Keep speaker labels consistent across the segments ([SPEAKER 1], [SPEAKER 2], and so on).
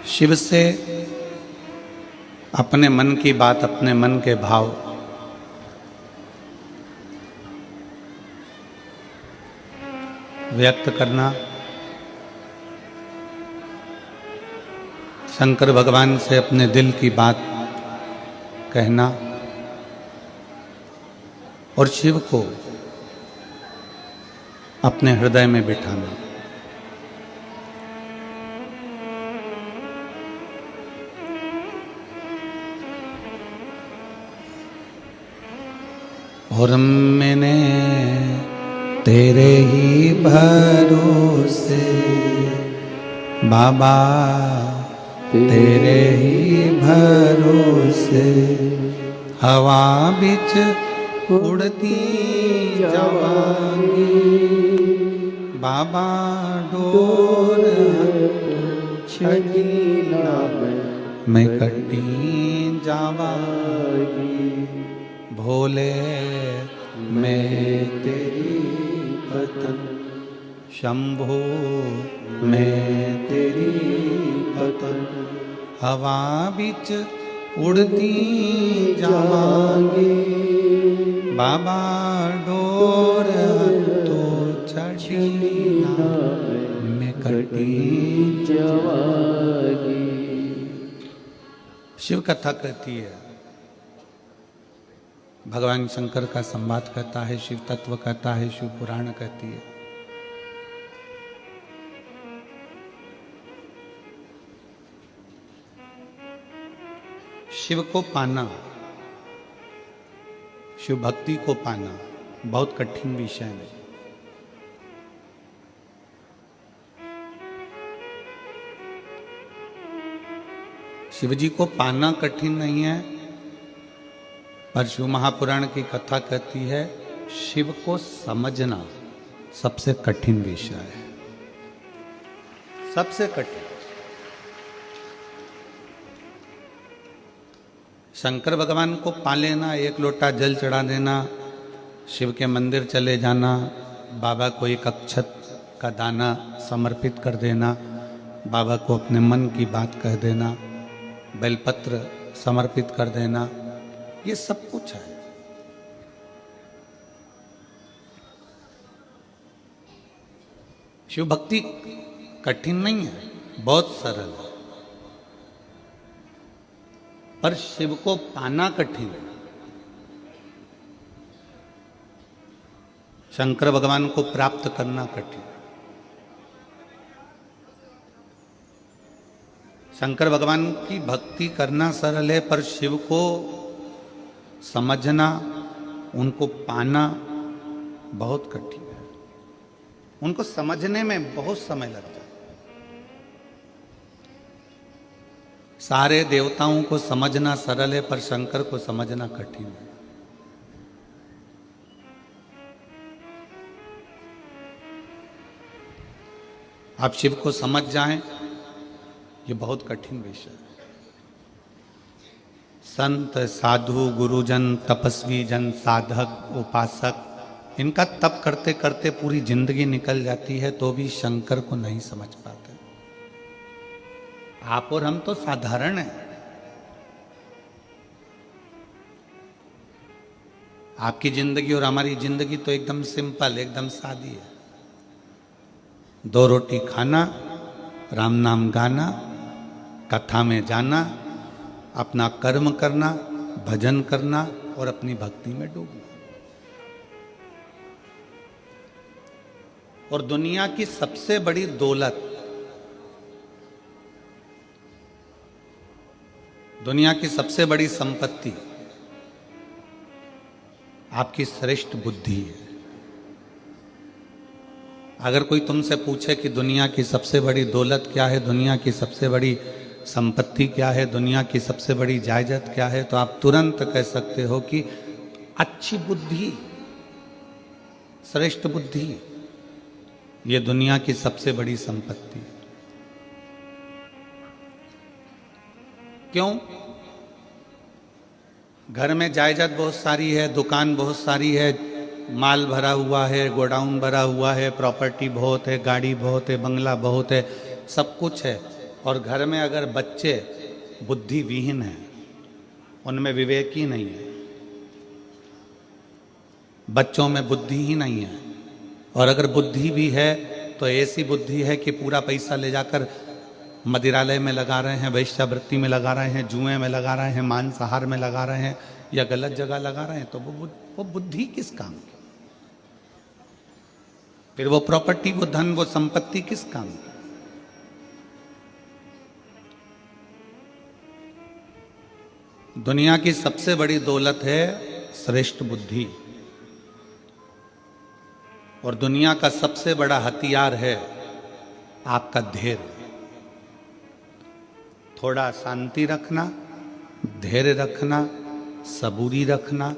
[SPEAKER 1] शिव से अपने मन की बात, अपने मन के भाव व्यक्त करना, शंकर भगवान से अपने दिल की बात कहना और शिव को अपने हृदय में बिठाना। और मैंने तेरे ही भरोसे बाबा, तेरे ही भरोसे हवा बिच उड़ती जावांगी बाबा, डोर छड़ी ना मैं कटी जावांगी भोले, मैं तेरी पतन शंभो, मैं तेरी पतन हवा बिच उड़ती जावांगी बाबा, डोर तो छड़ी ना मैं कटी जावांगी। शिव कथा कहती है, भगवान शंकर का संवाद कहता है, शिव तत्व कहता है, शिव पुराण कहती है। शिव को पाना, शिव भक्ति को पाना बहुत कठिन विषय है। शिव जी को पाना कठिन नहीं है, पर शिव महापुराण की कथा कहती है शिव को समझना सबसे कठिन विषय है, सबसे कठिन। शंकर भगवान को पा लेना, एक लोटा जल चढ़ा देना, शिव के मंदिर चले जाना, बाबा को एक अक्षत का दाना समर्पित कर देना, बाबा को अपने मन की बात कह देना, बेलपत्र समर्पित कर देना, ये सब कुछ है। शिव भक्ति कठिन नहीं है, बहुत सरल है, पर शिव को पाना कठिन है। शंकर भगवान को प्राप्त करना कठिन। शंकर भगवान की भक्ति करना सरल है, पर शिव को समझना, उनको पाना बहुत कठिन है। उनको समझने में बहुत समय लगता है। सारे देवताओं को समझना सरल है, पर शंकर को समझना कठिन है। आप शिव को समझ जाएं, ये बहुत कठिन विषय है। संत, साधु, गुरुजन, तपस्वी जन, साधक, उपासक, इनका तप करते करते पूरी जिंदगी निकल जाती है, तो भी शंकर को नहीं समझ पाते। आप और हम तो साधारण हैं। आपकी जिंदगी और हमारी जिंदगी तो एकदम सिंपल, एकदम सादी है। 2 रोटी खाना, राम नाम गाना, कथा में जाना, अपना कर्म करना, भजन करना और अपनी भक्ति में डूबना। और दुनिया की सबसे बड़ी दौलत, दुनिया की सबसे बड़ी संपत्ति आपकी श्रेष्ठ बुद्धि है। अगर कोई तुमसे पूछे कि दुनिया की सबसे बड़ी दौलत क्या है, दुनिया की सबसे बड़ी संपत्ति क्या है, दुनिया की सबसे बड़ी जायदाद क्या है, तो आप तुरंत कह सकते हो कि अच्छी बुद्धि, श्रेष्ठ बुद्धि, ये दुनिया की सबसे बड़ी संपत्ति। क्यों? घर में जायदाद बहुत सारी है, दुकान बहुत सारी है, माल भरा हुआ है, गोडाउन भरा हुआ है, प्रॉपर्टी बहुत है, गाड़ी बहुत है, बंगला बहुत है, सब कुछ है, और घर में अगर बच्चे बुद्धि विहीन हैं, उनमें विवेक ही नहीं है, बच्चों में बुद्धि ही नहीं है, और अगर बुद्धि भी है तो ऐसी बुद्धि है कि पूरा पैसा ले जाकर मदिरालय में लगा रहे हैं, वैश्यावृत्ति में लगा रहे हैं, जुए में लगा रहे हैं, मांसाहार में लगा रहे हैं, या गलत जगह लगा रहे हैं, तो वो बुद्धि किस काम की? फिर वो प्रॉपर्टी, वो धन, वो संपत्ति किस काम की? दुनिया की सबसे बड़ी दौलत है श्रेष्ठ बुद्धि, और दुनिया का सबसे बड़ा हथियार है आपका धैर्य। थोड़ा शांति रखना, धैर्य रखना, सबूरी रखना,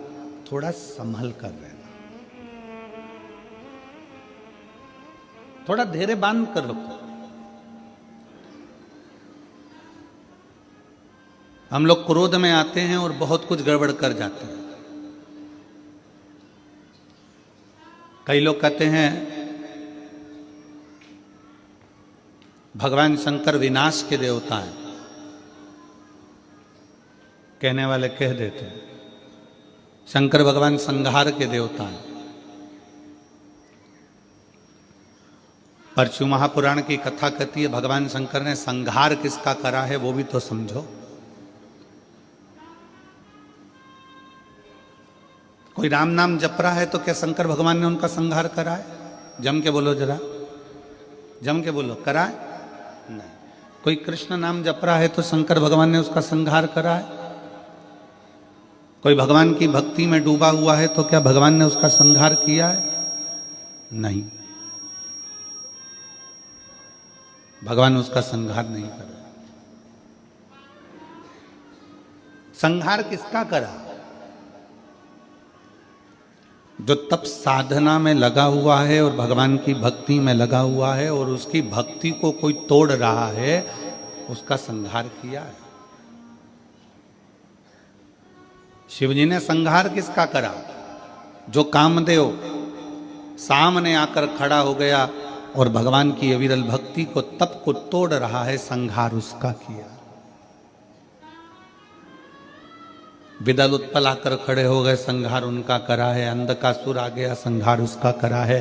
[SPEAKER 1] थोड़ा संभल कर रहना, थोड़ा धैर्य बांध कर रखो। हम लोग क्रोध में आते हैं और बहुत कुछ गड़बड़ कर जाते हैं। कई लोग कहते हैं भगवान शंकर विनाश के देवता हैं, कहने वाले कह देते हैं शंकर भगवान संहार के देवता हैं। परशु महापुराण की कथा कहती है भगवान शंकर ने संहार किसका करा है वो भी तो समझो। कोई राम नाम जप रहा है तो क्या शंकर भगवान ने उनका संहार करा है? जम के बोलो जरा, जम के बोलो, करा है? नहीं। कोई कृष्ण नाम जप रहा है तो शंकर भगवान ने उसका संहार करा है? कोई भगवान की भक्ति में डूबा हुआ है तो क्या भगवान ने उसका संहार किया है? नहीं, भगवान उसका संहार नहीं कर रहे। संहार किसका करा? जो तप साधना में लगा हुआ है और भगवान की भक्ति में लगा हुआ है और उसकी भक्ति को कोई तोड़ रहा है, उसका संहार किया है। शिवजी ने संहार किसका करा? जो कामदेव सामने आकर खड़ा हो गया और भगवान की अविरल भक्ति को, तप को तोड़ रहा है, संहार उसका किया। विदल उत्पल आकर खड़े हो गए, संहार उनका करा है। अंधकासुर आ गया, संहार उसका करा है।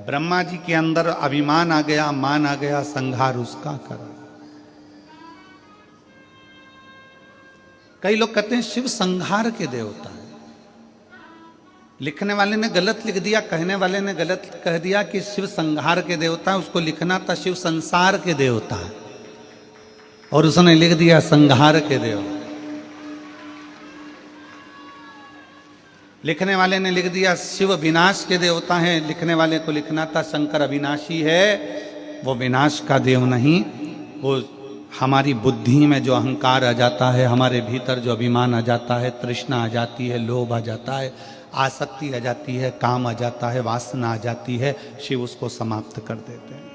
[SPEAKER 1] ब्रह्मा जी के अंदर अभिमान आ गया, मान आ गया, संहार उसका करा। कई लोग कहते हैं शिव संहार के देवता है। लिखने वाले ने गलत लिख दिया, कहने वाले ने गलत कह दिया कि शिव संहार के देवता है। उसको लिखना था शिव संसार के देवता है और उसने लिख दिया संहार के देवता। लिखने वाले ने लिख दिया शिव विनाश के देवता हैं, लिखने वाले को लिखना था शंकर अविनाशी है। वो विनाश का देव नहीं, वो हमारी बुद्धि में जो अहंकार आ जाता है, हमारे भीतर जो अभिमान आ जाता है, तृष्णा आ जाती है, लोभ आ जाता है, आसक्ति आ जाती है, काम आ जाता है, वासना आ जाती है, शिव उसको समाप्त कर देते हैं।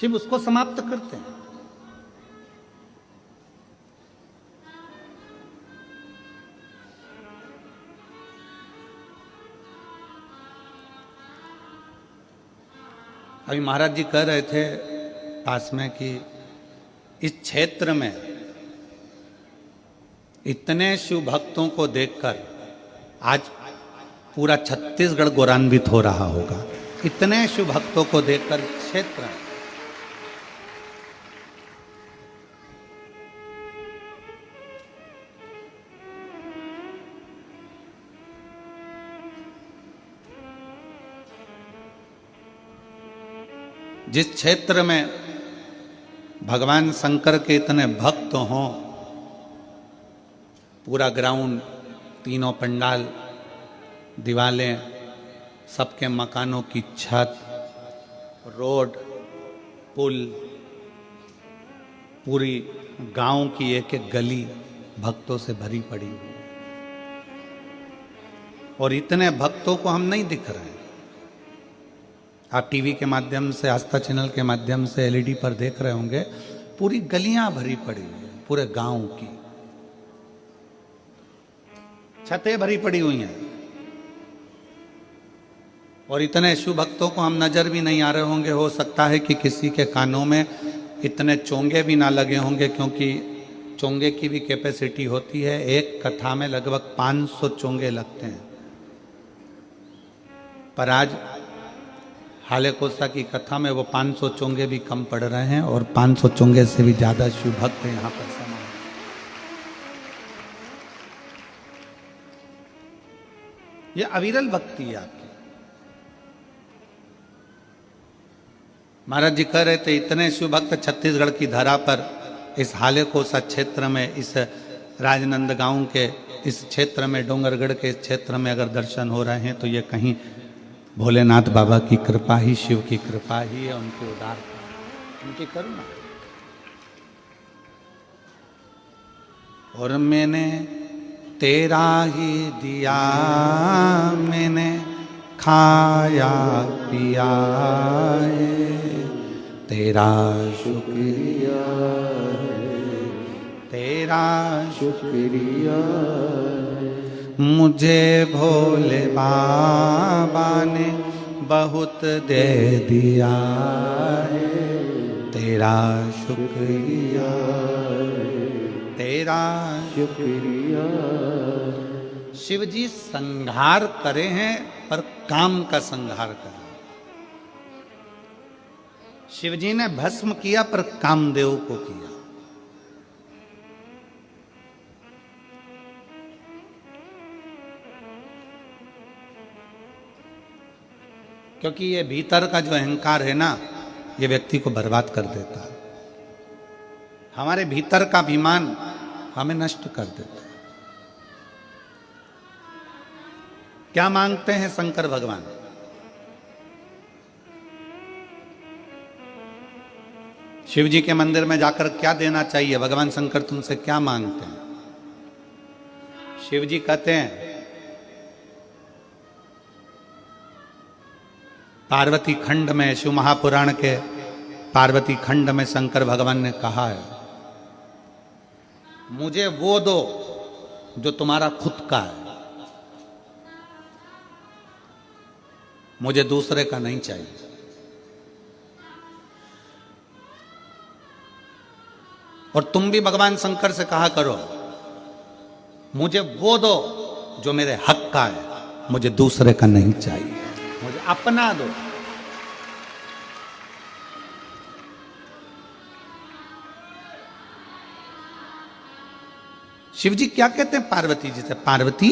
[SPEAKER 1] शिव उसको समाप्त करते हैं। अभी महाराज जी कह रहे थे पास में कि इस क्षेत्र में इतने शिव भक्तों को देखकर आज पूरा छत्तीसगढ़ गौरवान्वित हो रहा होगा। इतने शिव भक्तों को देखकर क्षेत्र जिस क्षेत्र में भगवान शंकर के इतने भक्त हों, पूरा ग्राउंड, तीनों पंडाल, दीवालें, सबके मकानों की छत, रोड, पुल, पूरी गांव की एक एक गली भक्तों से भरी पड़ी हुई है। और इतने भक्तों को हम नहीं दिख रहे हैं। आप टीवी के माध्यम से, आस्था चैनल के माध्यम से, एलईडी पर देख रहे होंगे, पूरी गलियां भरी पड़ी हुई है, पूरे गांव की छतें भरी पड़ी हुई हैं। और इतने शिव भक्तों को हम नजर भी नहीं आ रहे होंगे। हो सकता है कि किसी के कानों में इतने चोंगे भी ना लगे होंगे, क्योंकि चोंगे की भी कैपेसिटी होती है। एक कथा में लगभग 500 चोंगे लगते हैं। पर आज हाले कोसा की कथा में वो 500 चोंगे भी कम पड़ रहे हैं और 500 चोंगे से भी ज्यादा शिव भक्त यहाँ पर समा है। ये अविरल भक्ति है आपकी। महाराज जी कह रहे थे इतने शिव भक्त छत्तीसगढ़ की धरा पर, इस हाले कोसा क्षेत्र में, इस राजनंदगांव के इस क्षेत्र में, डोंगरगढ़ के इस क्षेत्र में अगर दर्शन हो रहे हैं तो ये कहीं भोलेनाथ बाबा की कृपा ही, शिव की कृपा ही है, उनकी उदारता, उनकी करुणा। और मैंने तेरा ही दिया, मैंने खाया पिया है, तेरा शुक्रिया है, तेरा शुक्रिया है। मुझे भोले बाबा ने बहुत दे दिया है, तेरा शुक्रिया है, तेरा शुक्रिया। शिव जी संहार करे हैं पर काम का संहार करे। शिव जी ने भस्म किया पर कामदेव को किया। क्योंकि ये भीतर का जो अहंकार है ना, ये व्यक्ति को बर्बाद कर देता है। हमारे भीतर का अभिमान हमें नष्ट कर देता है। क्या मांगते हैं शंकर भगवान? शिव जी के मंदिर में जाकर क्या देना चाहिए? भगवान शंकर तुमसे क्या मांगते हैं? शिव जी कहते हैं, पार्वती खंड में, शिव महापुराण के पार्वती खंड में शंकर भगवान ने कहा है, मुझे वो दो जो तुम्हारा खुद का है, मुझे दूसरे का नहीं चाहिए। और तुम भी भगवान शंकर से कहा करो, मुझे वो दो जो मेरे हक का है, मुझे दूसरे का नहीं चाहिए, मुझे अपना दो। शिव जी क्या कहते हैं पार्वती जी से? पार्वती,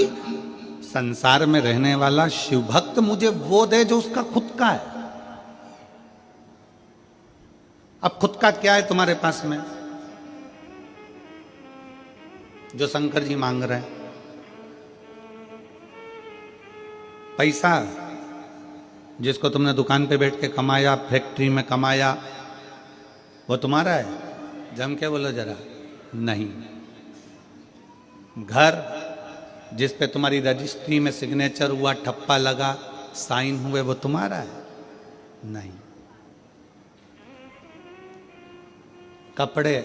[SPEAKER 1] संसार में रहने वाला शिव भक्त मुझे वो दे जो उसका खुद का है। अब खुद का क्या है तुम्हारे पास में जो शंकर जी मांग रहे हैं? पैसा, जिसको तुमने दुकान पे बैठ के कमाया, फैक्ट्री में कमाया, वो तुम्हारा है? जम के बोलो जरा। नहीं। घर जिस पे तुम्हारी रजिस्ट्री में सिग्नेचर हुआ, ठप्पा लगा, साइन हुए, वो तुम्हारा है? नहीं। कपड़े,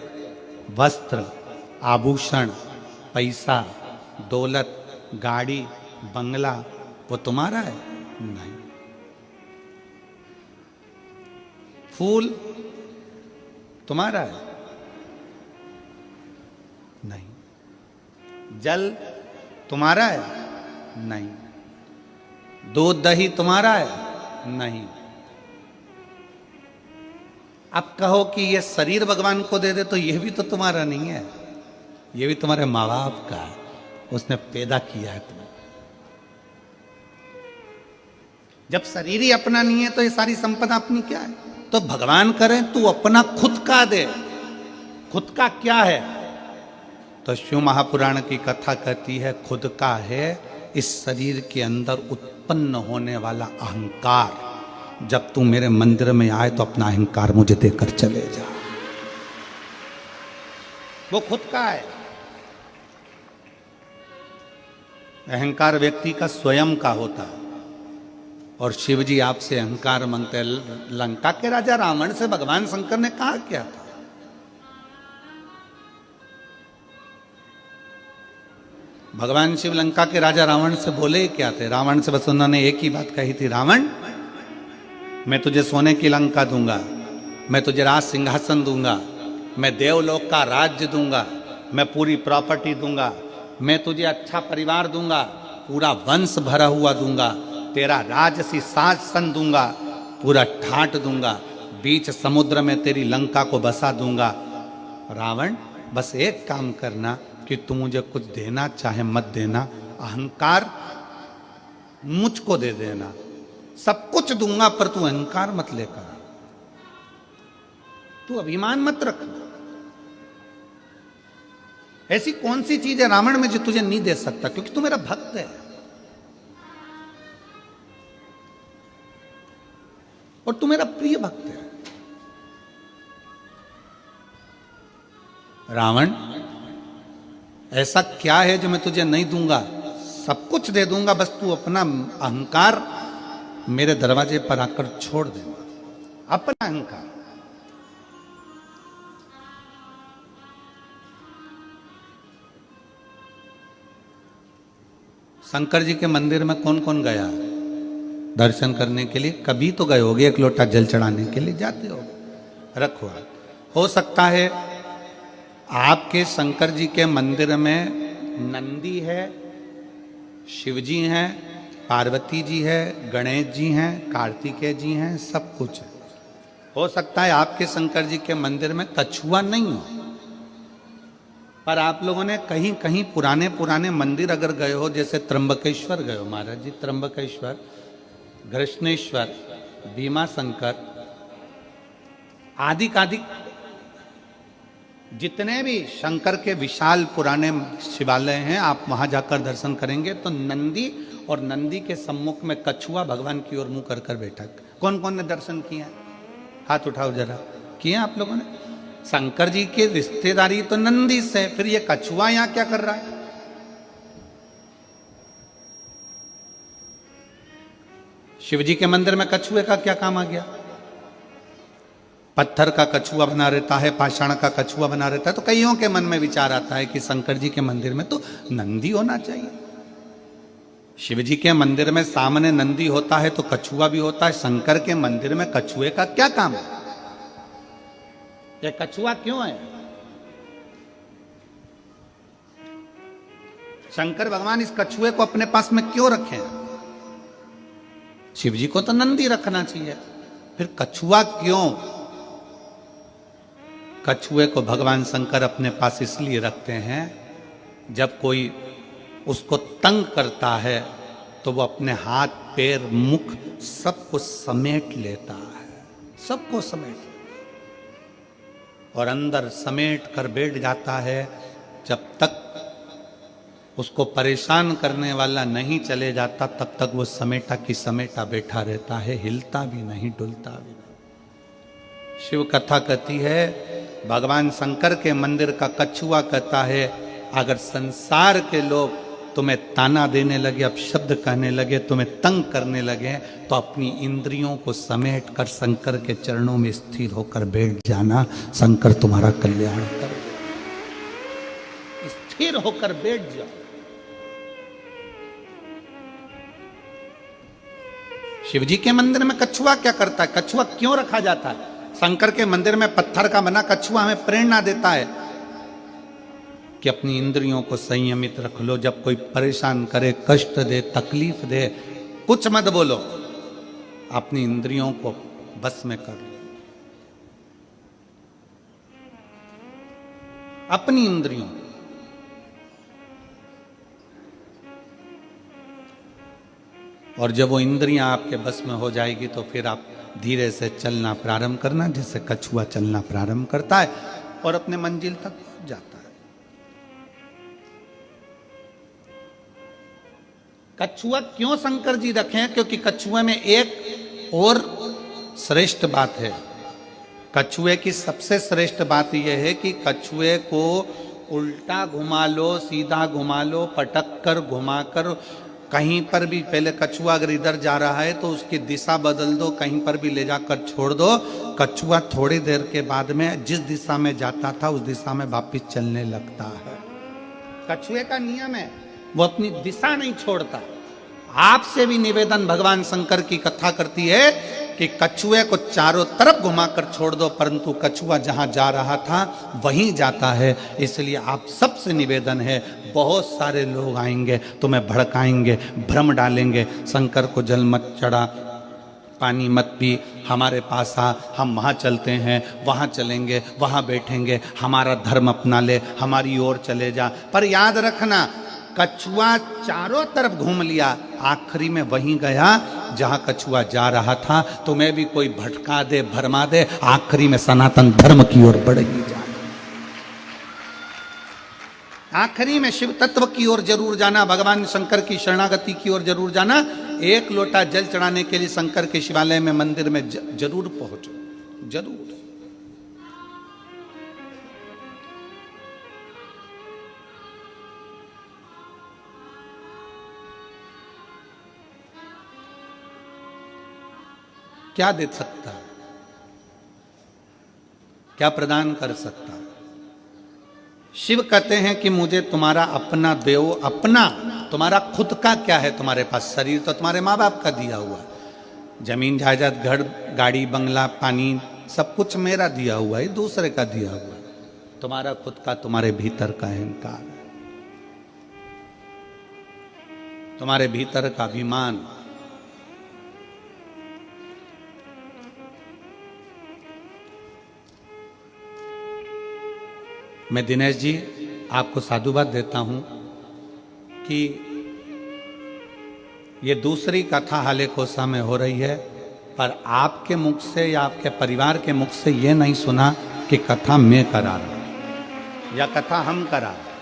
[SPEAKER 1] वस्त्र, आभूषण, पैसा, दौलत, गाड़ी, बंगला, वो तुम्हारा है? नहीं। फूल तुम्हारा है? नहीं। जल तुम्हारा है? नहीं। दूध दही तुम्हारा है? नहीं। अब कहो कि ये शरीर भगवान को दे दे, तो ये भी तो तुम्हारा नहीं है, ये भी तुम्हारे माँ बाप का है, उसने पैदा किया है तुम्हें। जब शरीर ही अपना नहीं है तो ये सारी संपदा अपनी क्या है? तो भगवान करें तू अपना खुद का दे। खुद का क्या है? तो शिव महापुराण की कथा कहती है, खुद का है इस शरीर के अंदर उत्पन्न होने वाला अहंकार। जब तू मेरे मंदिर में आए तो अपना अहंकार मुझे देकर चले जा। वो खुद का है। अहंकार व्यक्ति का स्वयं का होता है। और शिव जी आपसे अहंकार मांगते हैं। लंका के राजा रावण से भगवान शंकर ने कहा क्या था? भगवान शिव लंका के राजा रावण से बोले ही क्या थे? रावण से बस उन्होंने एक ही बात कही थी, रावण मैं तुझे सोने की लंका दूंगा, मैं तुझे राज सिंहासन दूंगा, मैं देवलोक का राज्य दूंगा, मैं पूरी प्रॉपर्टी दूंगा, मैं तुझे अच्छा परिवार दूंगा, पूरा वंश भरा हुआ दूंगा, तेरा राजसी शासन दूंगा, पूरा ठाट दूंगा, बीच समुद्र में तेरी लंका को बसा दूंगा। रावण बस एक काम करना कि तू मुझे कुछ देना चाहे मत देना, अहंकार मुझको दे देना, सब कुछ दूंगा पर तू अहंकार मत लेकर, तू अभिमान मत रख। ऐसी कौन सी चीज है रावण में जो तुझे नहीं दे सकता, क्योंकि तू मेरा भक्त है और तू मेरा प्रिय भक्त है। रावण ऐसा क्या है जो मैं तुझे नहीं दूंगा? सब कुछ दे दूंगा, बस तू अपना अहंकार मेरे दरवाजे पर आकर छोड़ देना, अपना अहंकार। शंकर जी के मंदिर में कौन कौन गया दर्शन करने के लिए? कभी तो गए होगे, एक लोटा जल चढ़ाने के लिए जाते हो, रखो। हो सकता है आपके शंकर जी के मंदिर में नंदी है, शिव जी हैं, पार्वती जी है, गणेश जी हैं, कार्तिकेय जी हैं, सब कुछ है। हो सकता है आपके शंकर जी के मंदिर में कछुआ नहीं हो, पर आप लोगों ने कहीं कहीं पुराने पुराने मंदिर अगर गए हो, जैसे त्र्यंबकेश्वर गए हो महाराज जी, त्र्यंबकेश्वर, घृष्णेश्वर, भीमा शंकर आदि कादि जितने भी शंकर के विशाल पुराने शिवालय हैं, आप वहां जाकर दर्शन करेंगे तो नंदी और नंदी के सम्मुख में कछुआ भगवान की ओर मुंह कर कर बैठा। कौन कौन ने दर्शन किया? हाथ उठाओ जरा। किए आप लोगों ने? शंकर जी की रिश्तेदारी तो नंदी से, फिर ये कछुआ यहां क्या कर रहा है? शिव जी के मंदिर में कछुए का क्या काम आ गया? पत्थर का कछुआ बना रहता है, पाषाण का कछुआ बना रहता है, तो कईयों के मन में विचार आता है कि शंकर जी के मंदिर में तो नंदी होना चाहिए। शिव जी के मंदिर में सामने नंदी होता है तो कछुआ भी होता है, शंकर के मंदिर में कछुए का क्या काम है? ये कछुआ क्यों है? शंकर भगवान इस कछुए को अपने पास में क्यों रखे? शिव जी को तो नंदी रखना चाहिए, फिर कछुआ क्यों? कछुए को भगवान शंकर अपने पास इसलिए रखते हैं, जब कोई उसको तंग करता है तो वो अपने हाथ पैर मुख सबको समेट लेता है, सबको समेट और अंदर समेट कर बैठ जाता है। जब तक उसको परेशान करने वाला नहीं चले जाता तब तक वो समेटा की समेटा बैठा रहता है, हिलता भी नहीं, डुलता भी नहीं। शिव कथा कहती है, भगवान शंकर के मंदिर का कछुआ कहता है, अगर संसार के लोग तुम्हें ताना देने लगे, अब शब्द कहने लगे, तुम्हें तंग करने लगे, तो अपनी इंद्रियों को समेट कर शंकर के चरणों में स्थिर होकर बैठ जाना, शंकर तुम्हारा कल्याण कर। स्थिर होकर बैठ जाओ। शिवजी के मंदिर में कछुआ क्या करता है? कछुआ क्यों रखा जाता है? शंकर के मंदिर में पत्थर का बना कछुआ हमें प्रेरणा देता है कि अपनी इंद्रियों को संयमित रख लो। जब कोई परेशान करे, कष्ट दे, तकलीफ दे, कुछ मत बोलो, अपनी इंद्रियों को बस में कर लो। अपनी इंद्रियों, और जब वो इंद्रियां आपके बस में हो जाएगी तो फिर आप धीरे से चलना प्रारंभ करना, जैसे कछुआ चलना प्रारंभ करता है और अपने मंजिल तक पहुंच जाता है। कछुआ क्यों शंकर जी रखे हैं? क्योंकि कछुए में एक और श्रेष्ठ बात है। कछुए की सबसे श्रेष्ठ बात यह है कि कछुए को उल्टा घुमा लो, सीधा घुमा लो, पटक कर, घुमा कर, कहीं पर भी, पहले कछुआ अगर इधर जा रहा है तो उसकी दिशा बदल दो, कहीं पर भी ले जाकर छोड़ दो, कछुआ थोड़ी देर के बाद में जिस दिशा में जाता था उस दिशा में वापिस चलने लगता है। कछुए का नियम है, वो अपनी दिशा नहीं छोड़ता। आपसे भी निवेदन, भगवान शंकर की कथा करती है कि कछुए को चारों तरफ घुमाकर छोड़ दो, परंतु कछुआ जहां जा रहा था वहीं जाता है। इसलिए आप सबसे निवेदन है, बहुत सारे लोग आएंगे, तुम्हें भड़काएंगे, भ्रम डालेंगे, शंकर को जल मत चढ़ा, पानी मत पी, हमारे पास आ, हम वहाँ चलते हैं, वहाँ चलेंगे, वहाँ बैठेंगे, हमारा धर्म अपना ले, हमारी ओर चले जा। पर याद रखना, कछुआ चारों तरफ घूम लिया, आखिरी में वहीं गया जहां कछुआ जा रहा था। तुम्हें भी कोई भटका दे, भरमा दे, आखिरी में सनातन धर्म की ओर बढ़ेगी जाना। आखिरी में शिव तत्व की ओर जरूर जाना, भगवान शंकर की शरणागति की ओर जरूर जाना। एक लोटा जल चढ़ाने के लिए शंकर के शिवालय में, मंदिर में जरूर पहुंचो, जरूर। क्या दे सकता है, क्या प्रदान कर सकता है? शिव कहते हैं कि मुझे तुम्हारा अपना दो, अपना, तुम्हारा खुद का क्या है तुम्हारे पास? शरीर तो तुम्हारे माँ बाप का दिया हुआ, जमीन जायदाद, घर, गाड़ी, बंगला, पानी, सब कुछ मेरा दिया हुआ है, दूसरे का दिया हुआ है। तुम्हारा खुद का, तुम्हारे भीतर का अहंकार, तुम्हारे भीतर का अभिमान। मैं दिनेश जी आपको साधुवाद देता हूं कि ये दूसरी कथा हाले कोसा में हो रही है, पर आपके मुख से या आपके परिवार के मुख से ये नहीं सुना कि कथा मैं करा रहा हूं या कथा हम करा रहे।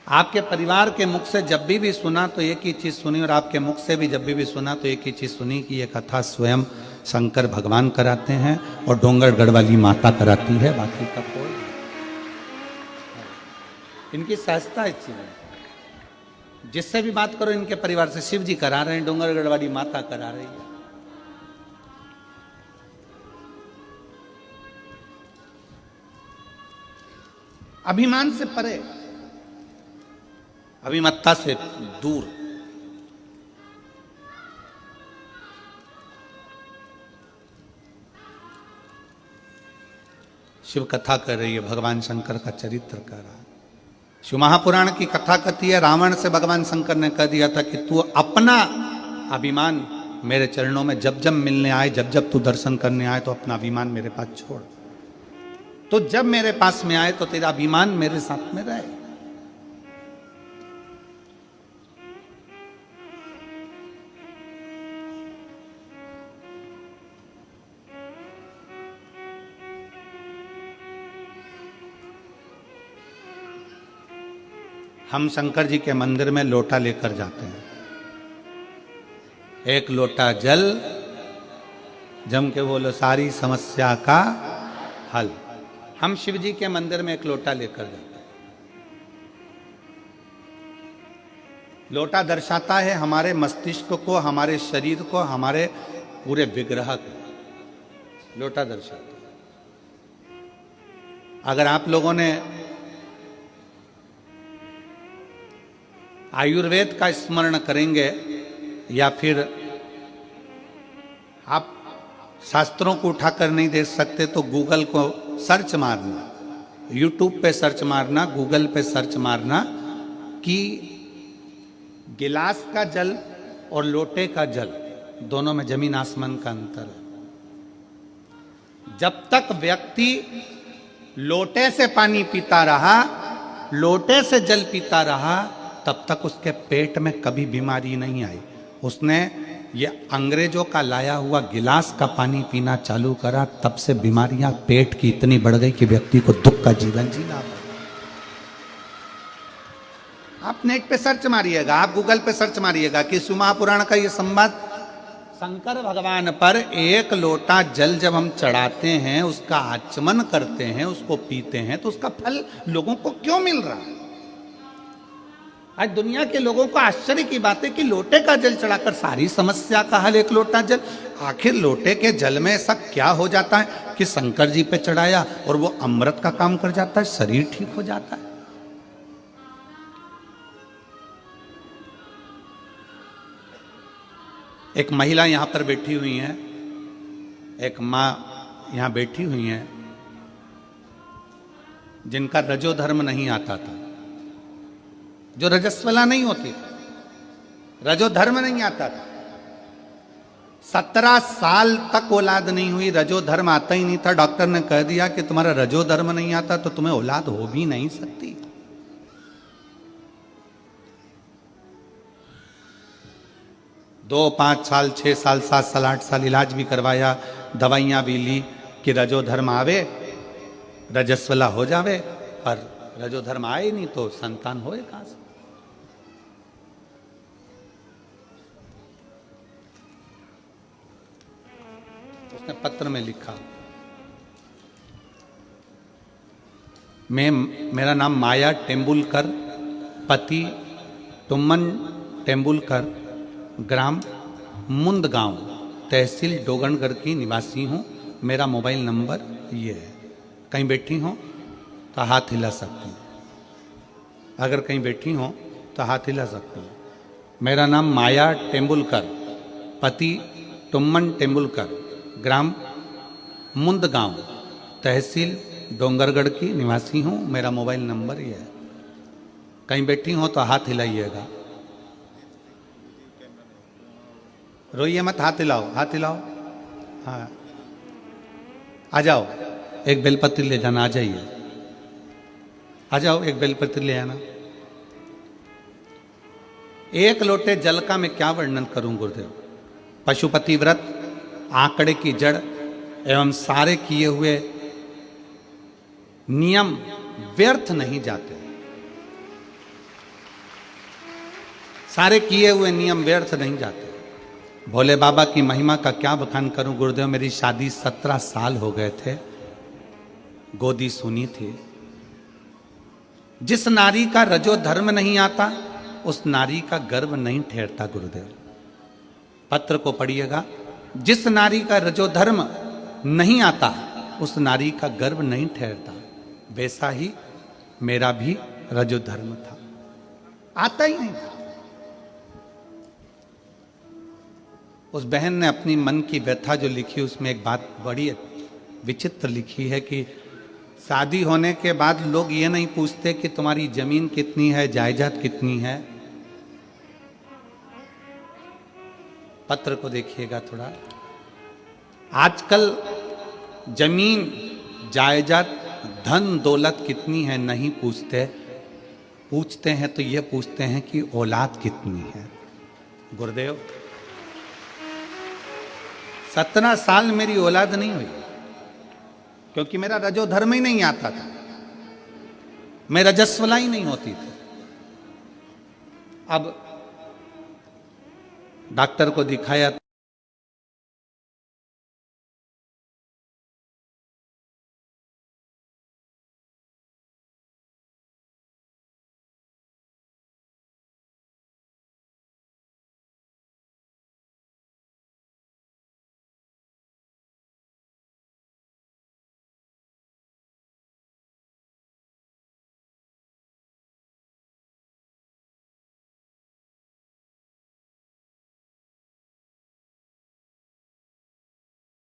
[SPEAKER 1] आपके परिवार के मुख से जब भी सुना तो एक ही चीज सुनी, और आपके मुख से भी जब भी सुना तो एक ही चीज सुनी कि ये कथा स्वयं शंकर भगवान कराते हैं और डोंगरगढ़ वाली माता कराती है, बाकी का कोई। इनकी सहजता इस चीज में, जिससे भी बात करो इनके परिवार से, शिव जी करा रहे हैं, डोंगरगढ़ वाली माता करा रही है। अभिमान से परे, अभिमत्ता से दूर। शिव कथा कर रही है, भगवान शंकर का चरित्र कर रहा है। शिव महापुराण की कथा कहती है, रावण से भगवान शंकर ने कह दिया था कि तू अपना अभिमान मेरे चरणों में जब जब मिलने आए, जब जब तू दर्शन करने आए, तो अपना अभिमान मेरे पास छोड़। तो जब मेरे पास में आए तो तेरा अभिमान मेरे साथ में रहे। हम शंकर जी के मंदिर में लोटा लेकर जाते हैं, एक लोटा जल, जम के बोलो सारी समस्या का हल। हम शिव जी के मंदिर में एक लोटा लेकर जाते हैं। लोटा दर्शाता है हमारे मस्तिष्क को, हमारे शरीर को, हमारे पूरे विग्रह को लोटा दर्शाता है। अगर आप लोगों ने आयुर्वेद का स्मरण करेंगे या फिर आप शास्त्रों को उठाकर नहीं देख सकते तो गूगल को सर्च मारना, यूट्यूब पे सर्च मारना, गूगल पे सर्च मारना कि गिलास का जल और लोटे का जल, दोनों में जमीन आसमान का अंतर है। जब तक व्यक्ति लोटे से पानी पीता रहा, लोटे से जल पीता रहा, तब तक उसके पेट में कभी बीमारी नहीं आई। उसने ये अंग्रेजों का लाया हुआ गिलास का पानी पीना चालू करा, तब से बीमारियां पेट की इतनी बढ़ गई कि व्यक्ति को दुख का जीवन जीना पड़ा। आप नेट पे सर्च मारिएगा, आप गूगल पे सर्च मारिएगा कि शिव महापुराण का ये संवाद, शंकर भगवान पर एक लोटा जल जब हम चढ़ाते हैं, उसका आचमन करते हैं, उसको पीते हैं, तो उसका फल लोगों को क्यों मिल रहा है? आज दुनिया के लोगों को आश्चर्य की बात है कि लोटे का जल चढ़ाकर सारी समस्या का हल, एक लोटा जल। आखिर लोटे के जल में ऐसा क्या हो जाता है कि शंकर जी पे चढ़ाया और वो अमृत का काम कर जाता है, शरीर ठीक हो जाता है? एक महिला यहां पर बैठी हुई है, एक मां यहां बैठी हुई है जिनका रजोधर्म नहीं आता था, जो रजस्वला नहीं होती थी, रजोधर्म नहीं आता था। 17 साल तक औलाद नहीं हुई, रजोधर्म आता ही नहीं था। डॉक्टर ने कह दिया कि तुम्हारा रजोधर्म नहीं आता तो तुम्हें औलाद हो भी नहीं सकती। 2, 5 साल, 6 साल, 7 साल, 8 साल इलाज भी करवाया, दवाइयां भी ली कि रजोधर्म आवे, रजस्वला हो जावे, पर रजोधर्म आए नहीं तो संतान होए कहां से। उसने पत्र में लिखा, मेरा नाम माया टेम्बुलकर, पति टुम्मन टेम्बुलकर, ग्राम मुंदगांव, तहसील डोगनगढ़ की निवासी हूँ। मेरा मोबाइल नंबर ये है। कहीं बैठी हो तो हाथ हिला सकती हूँ, अगर कहीं बैठी हो तो हाथ हिला सकती हूँ। मेरा नाम माया टेम्बुलकर, पति टुम्मन टेम्बुलकर, ग्राम मुंदगांव, तहसील डोंगरगढ़ की निवासी हूँ। मेरा मोबाइल नंबर ये है। कहीं बैठी हो तो हाथ हिलाइएगा, रोइए मत, हाथ हिलाओ, हाथ हिलाओ। हाँ, आ जाओ, एक बेलपत्र ले जाना, आ जाइए, आ जाओ, एक बेलपत्र ले आना। एक लोटे जल का मैं क्या वर्णन करूं गुरुदेव। पशुपति व्रत, आंकड़े की जड़ एवं सारे किए हुए नियम व्यर्थ नहीं जाते। सारे किए हुए नियम व्यर्थ नहीं जाते। भोले बाबा की महिमा का क्या बखान करूं गुरुदेव। मेरी शादी 17 साल हो गए थे, गोदी सुनी थी। जिस नारी का रजो धर्म नहीं आता उस नारी का गर्भ नहीं ठहरता गुरुदेव। पत्र को पढ़िएगा। जिस नारी का रजो धर्म नहीं आता उस नारी का गर्भ नहीं ठहरता। वैसा ही मेरा भी रजो धर्म था, आता ही नहीं था। उस बहन ने अपनी मन की व्यथा जो लिखी उसमें एक बात बड़ी विचित्र लिखी है कि शादी होने के बाद लोग ये नहीं पूछते कि तुम्हारी जमीन कितनी है, जायदाद कितनी है। पत्र को देखिएगा थोड़ा। आजकल जमीन, जायदाद, धन दौलत कितनी है नहीं पूछते। पूछते हैं तो ये पूछते हैं कि औलाद कितनी है। गुरुदेव 17 साल मेरी औलाद नहीं हुई क्योंकि मेरा रजो धर्म ही नहीं आता था, मैं रजस्वला ही नहीं होती थी। अब डॉक्टर को दिखाया,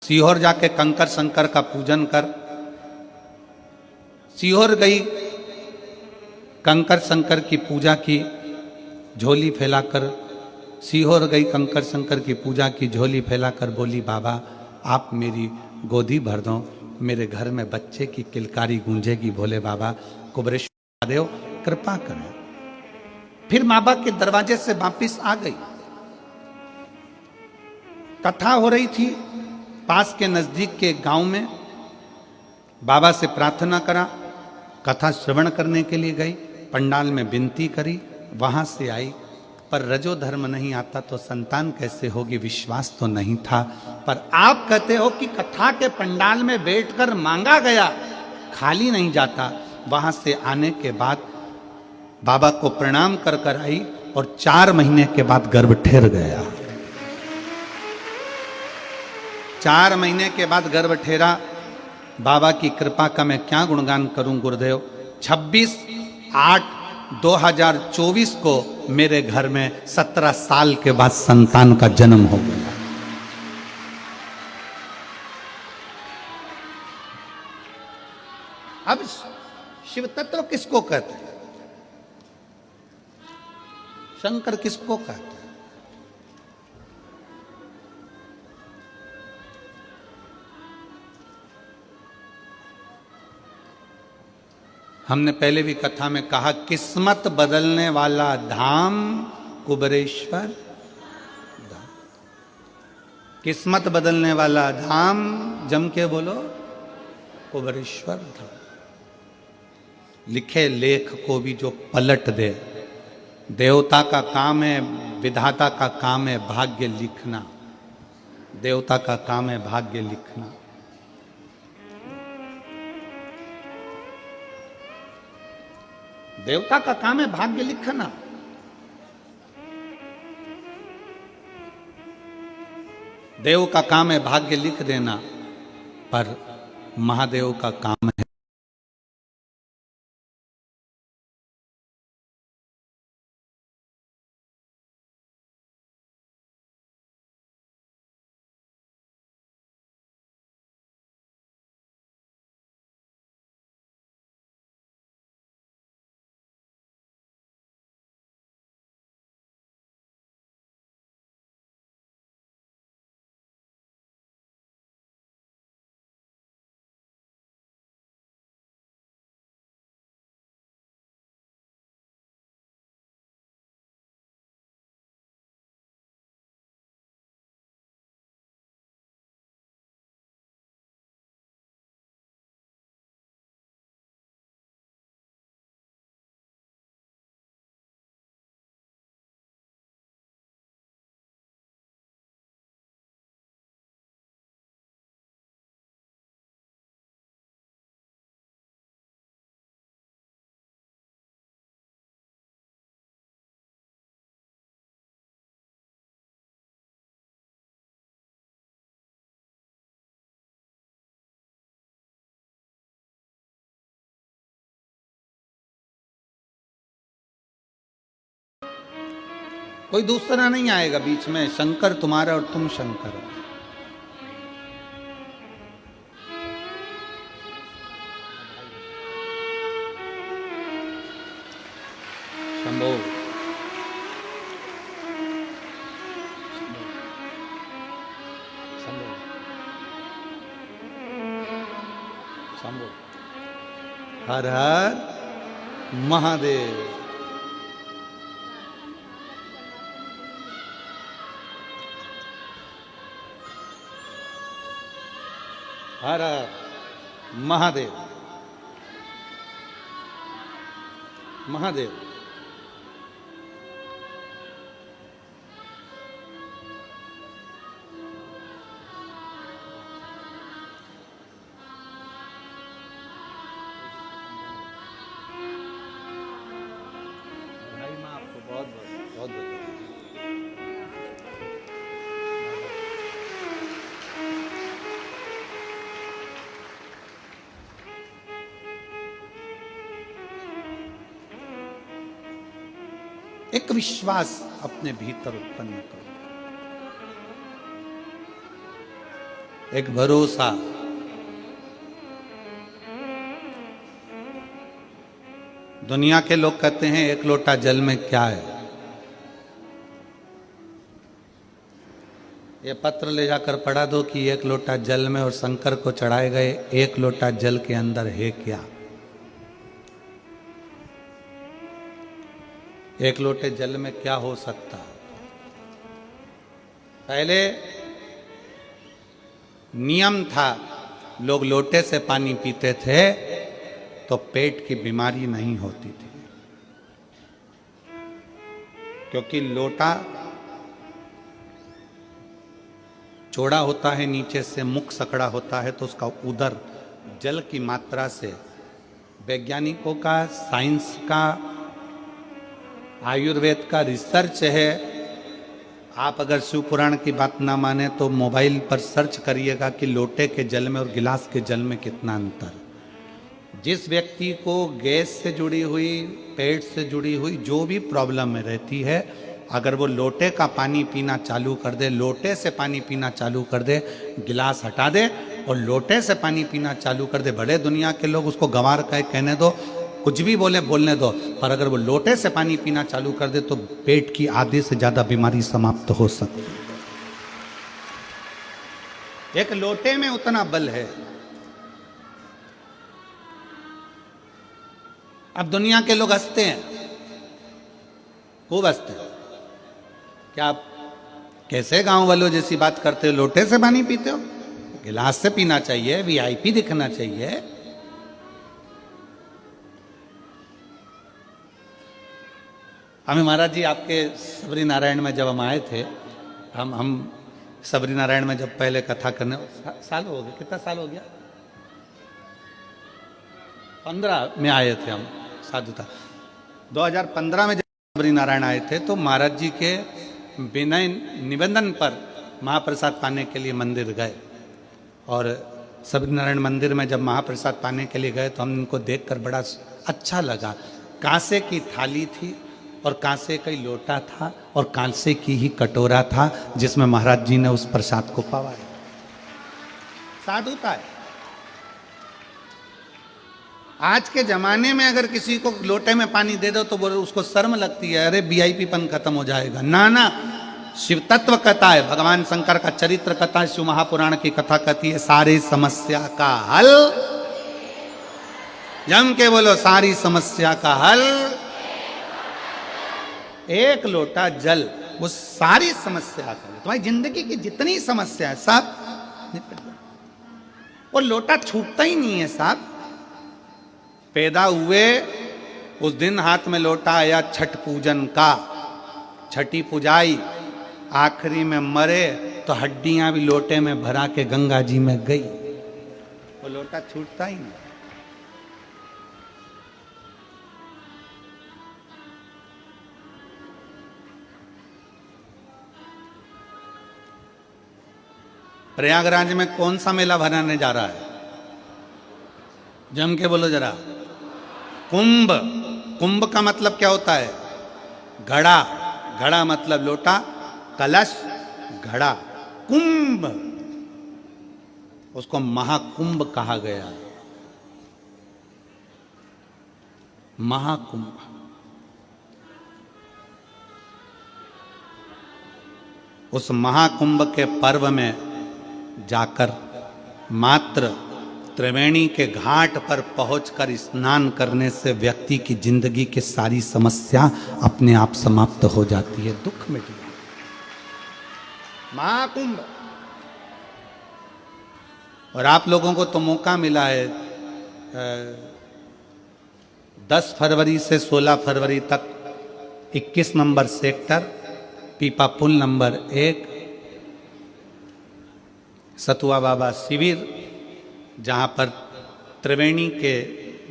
[SPEAKER 1] सीहोर जाके कंकर शंकर का पूजन कर। सीहोर गई, कंकर शंकर की पूजा की, झोली फैलाकर। सीहोर गई, कंकर शंकर की पूजा की, झोली फैलाकर बोली, बाबा आप मेरी गोदी भर दो, मेरे घर में बच्चे की किलकारी गूंजेगी। भोले बाबा कुबरेश्वर देव कृपा करें। फिर माँ बाप के दरवाजे से वापिस आ गई। कथा हो रही थी पास के नजदीक के गांव में। बाबा से प्रार्थना करा, कथा श्रवण करने के लिए गई, पंडाल में विनती करी, वहां से आई। पर रजो धर्म नहीं आता तो संतान कैसे होगी, विश्वास तो नहीं था। पर आप कहते हो कि कथा के पंडाल में बैठकर मांगा गया, खाली नहीं जाता। वहां से आने के बाद बाबा को प्रणाम कर कर आई और 4 महीने के बाद गर्भ ठहर गया। 4 महीने के बाद गर्भ ठहरा। बाबा की कृपा का मैं क्या गुणगान करूं गुरुदेव। 26/8 2024 को मेरे घर में 17 साल के बाद संतान का जन्म हो गया। अब शिव तत्व किसको कहते हैं? शंकर किसको कहते हैं? हमने पहले भी कथा में कहा, किस्मत बदलने वाला धाम कुबेरेश्वर धाम। किस्मत बदलने वाला धाम जम के बोलो, कुबेरेश्वर धाम। लिखे लेख को भी जो पलट दे, देवता का काम है, विधाता का काम है भाग्य लिखना। देवता का काम है भाग्य लिखना। देवता का काम है भाग्य लिखना। देव का काम है भाग्य लिख देना, पर महादेव का काम है कोई दूसरा नहीं आएगा बीच में। शंकर तुम्हारा और तुम शंकर हो। शंभो शंभो शंभो। हर हर महादेव। हर हर महादेव। महादेव। भाई मैं आपको बहुत बहुत बहुत एक विश्वास अपने भीतर उत्पन्न करो, एक भरोसा। दुनिया के लोग कहते हैं एक लोटा जल में क्या है। ये पत्र ले जाकर पढ़ा दो कि एक लोटा जल में और शंकर को चढ़ाए गए एक लोटा जल के अंदर है क्या। एक लोटे जल में क्या हो सकता। पहले नियम था, लोग लोटे से पानी पीते थे तो पेट की बीमारी नहीं होती थी, क्योंकि लोटा चौड़ा होता है, नीचे से मुख सकड़ा होता है, तो उसका उदर जल की मात्रा से वैज्ञानिकों का, साइंस का, आयुर्वेद का रिसर्च है। आप अगर शिव पुराण की बात ना माने तो मोबाइल पर सर्च करिएगा कि लोटे के जल में और गिलास के जल में कितना अंतर। जिस व्यक्ति को गैस से जुड़ी हुई, पेट से जुड़ी हुई जो भी प्रॉब्लम में रहती है, अगर वो लोटे का पानी पीना चालू कर दे, लोटे से पानी पीना चालू कर दे, गिलास हटा दे और लोटे से पानी पीना चालू कर दे, बड़े दुनिया के लोग उसको गंवार कहे, कहने दो, कुछ भी बोले बोलने दो, पर अगर वो लोटे से पानी पीना चालू कर दे तो पेट की आधे से ज्यादा बीमारी समाप्त हो सकती है। एक लोटे में उतना बल है। अब दुनिया के लोग हंसते हैं, खूब हंसते हैं। क्या आप कैसे गांव वालों जैसी बात करते हो, लोटे से पानी पीते हो? गिलास से पीना चाहिए, वीआईपी दिखना चाहिए। हमें महाराज जी आपके सबरी नारायण में जब हम आए थे, हम सबरी नारायण में जब पहले कथा करने, साल हो गया, कितना साल हो गया? 15 में आए थे हम, साधुता 2015 में जब सबरी नारायण आए थे तो महाराज जी के विनय निवेदन पर महाप्रसाद पाने के लिए मंदिर गए। और सबरी नारायण मंदिर में जब महाप्रसाद पाने के लिए गए तो हम इनको देखकर बड़ा अच्छा लगा। कांसे की थाली थी और कांसे का ही लोटा था और कांसे की ही कटोरा था जिसमें महाराज जी ने उस प्रसाद को पवाया। साधुता है। आज के जमाने में अगर किसी को लोटे में पानी दे दो तो वो उसको शर्म लगती है, अरे वीआईपीपन खत्म हो जाएगा। ना ना, शिव तत्व कथा है, भगवान शंकर का चरित्र कथा, शिव महापुराण की कथा कहती है सारी समस्या का हल। जम के बोलो, सारी समस्या का हल एक लोटा जल, वो सारी समस्या का। तुम्हारी जिंदगी की जितनी समस्या है सब निपट जाए। और लोटा छूटता ही नहीं है साहब। पैदा हुए उस दिन हाथ में लोटा आया छठ पूजन का, छठी पुजाई, आखिरी में मरे तो हड्डियां भी लोटे में भरा के गंगा जी में गई। वो लोटा छूटता ही नहीं। प्रयागराज में कौन सा मेला भराने जा रहा है? जम के बोलो जरा। कुंभ। कुंभ का मतलब क्या होता है? घड़ा। घड़ा मतलब लोटा, कलश, घड़ा, कुंभ। उसको महाकुंभ कहा गया। महाकुंभ। उस महाकुंभ के पर्व में जाकर मात्र त्रिवेणी के घाट पर पहुंचकर स्नान करने से व्यक्ति की जिंदगी की सारी समस्या अपने आप समाप्त हो जाती है, दुख मिट जाता है। महाकुंभ। और आप लोगों को तो मौका मिला है 10 फरवरी से 16 फरवरी तक 21 नंबर सेक्टर, पीपा पुल नंबर 1, सतुआ बाबा शिविर, जहाँ पर त्रिवेणी के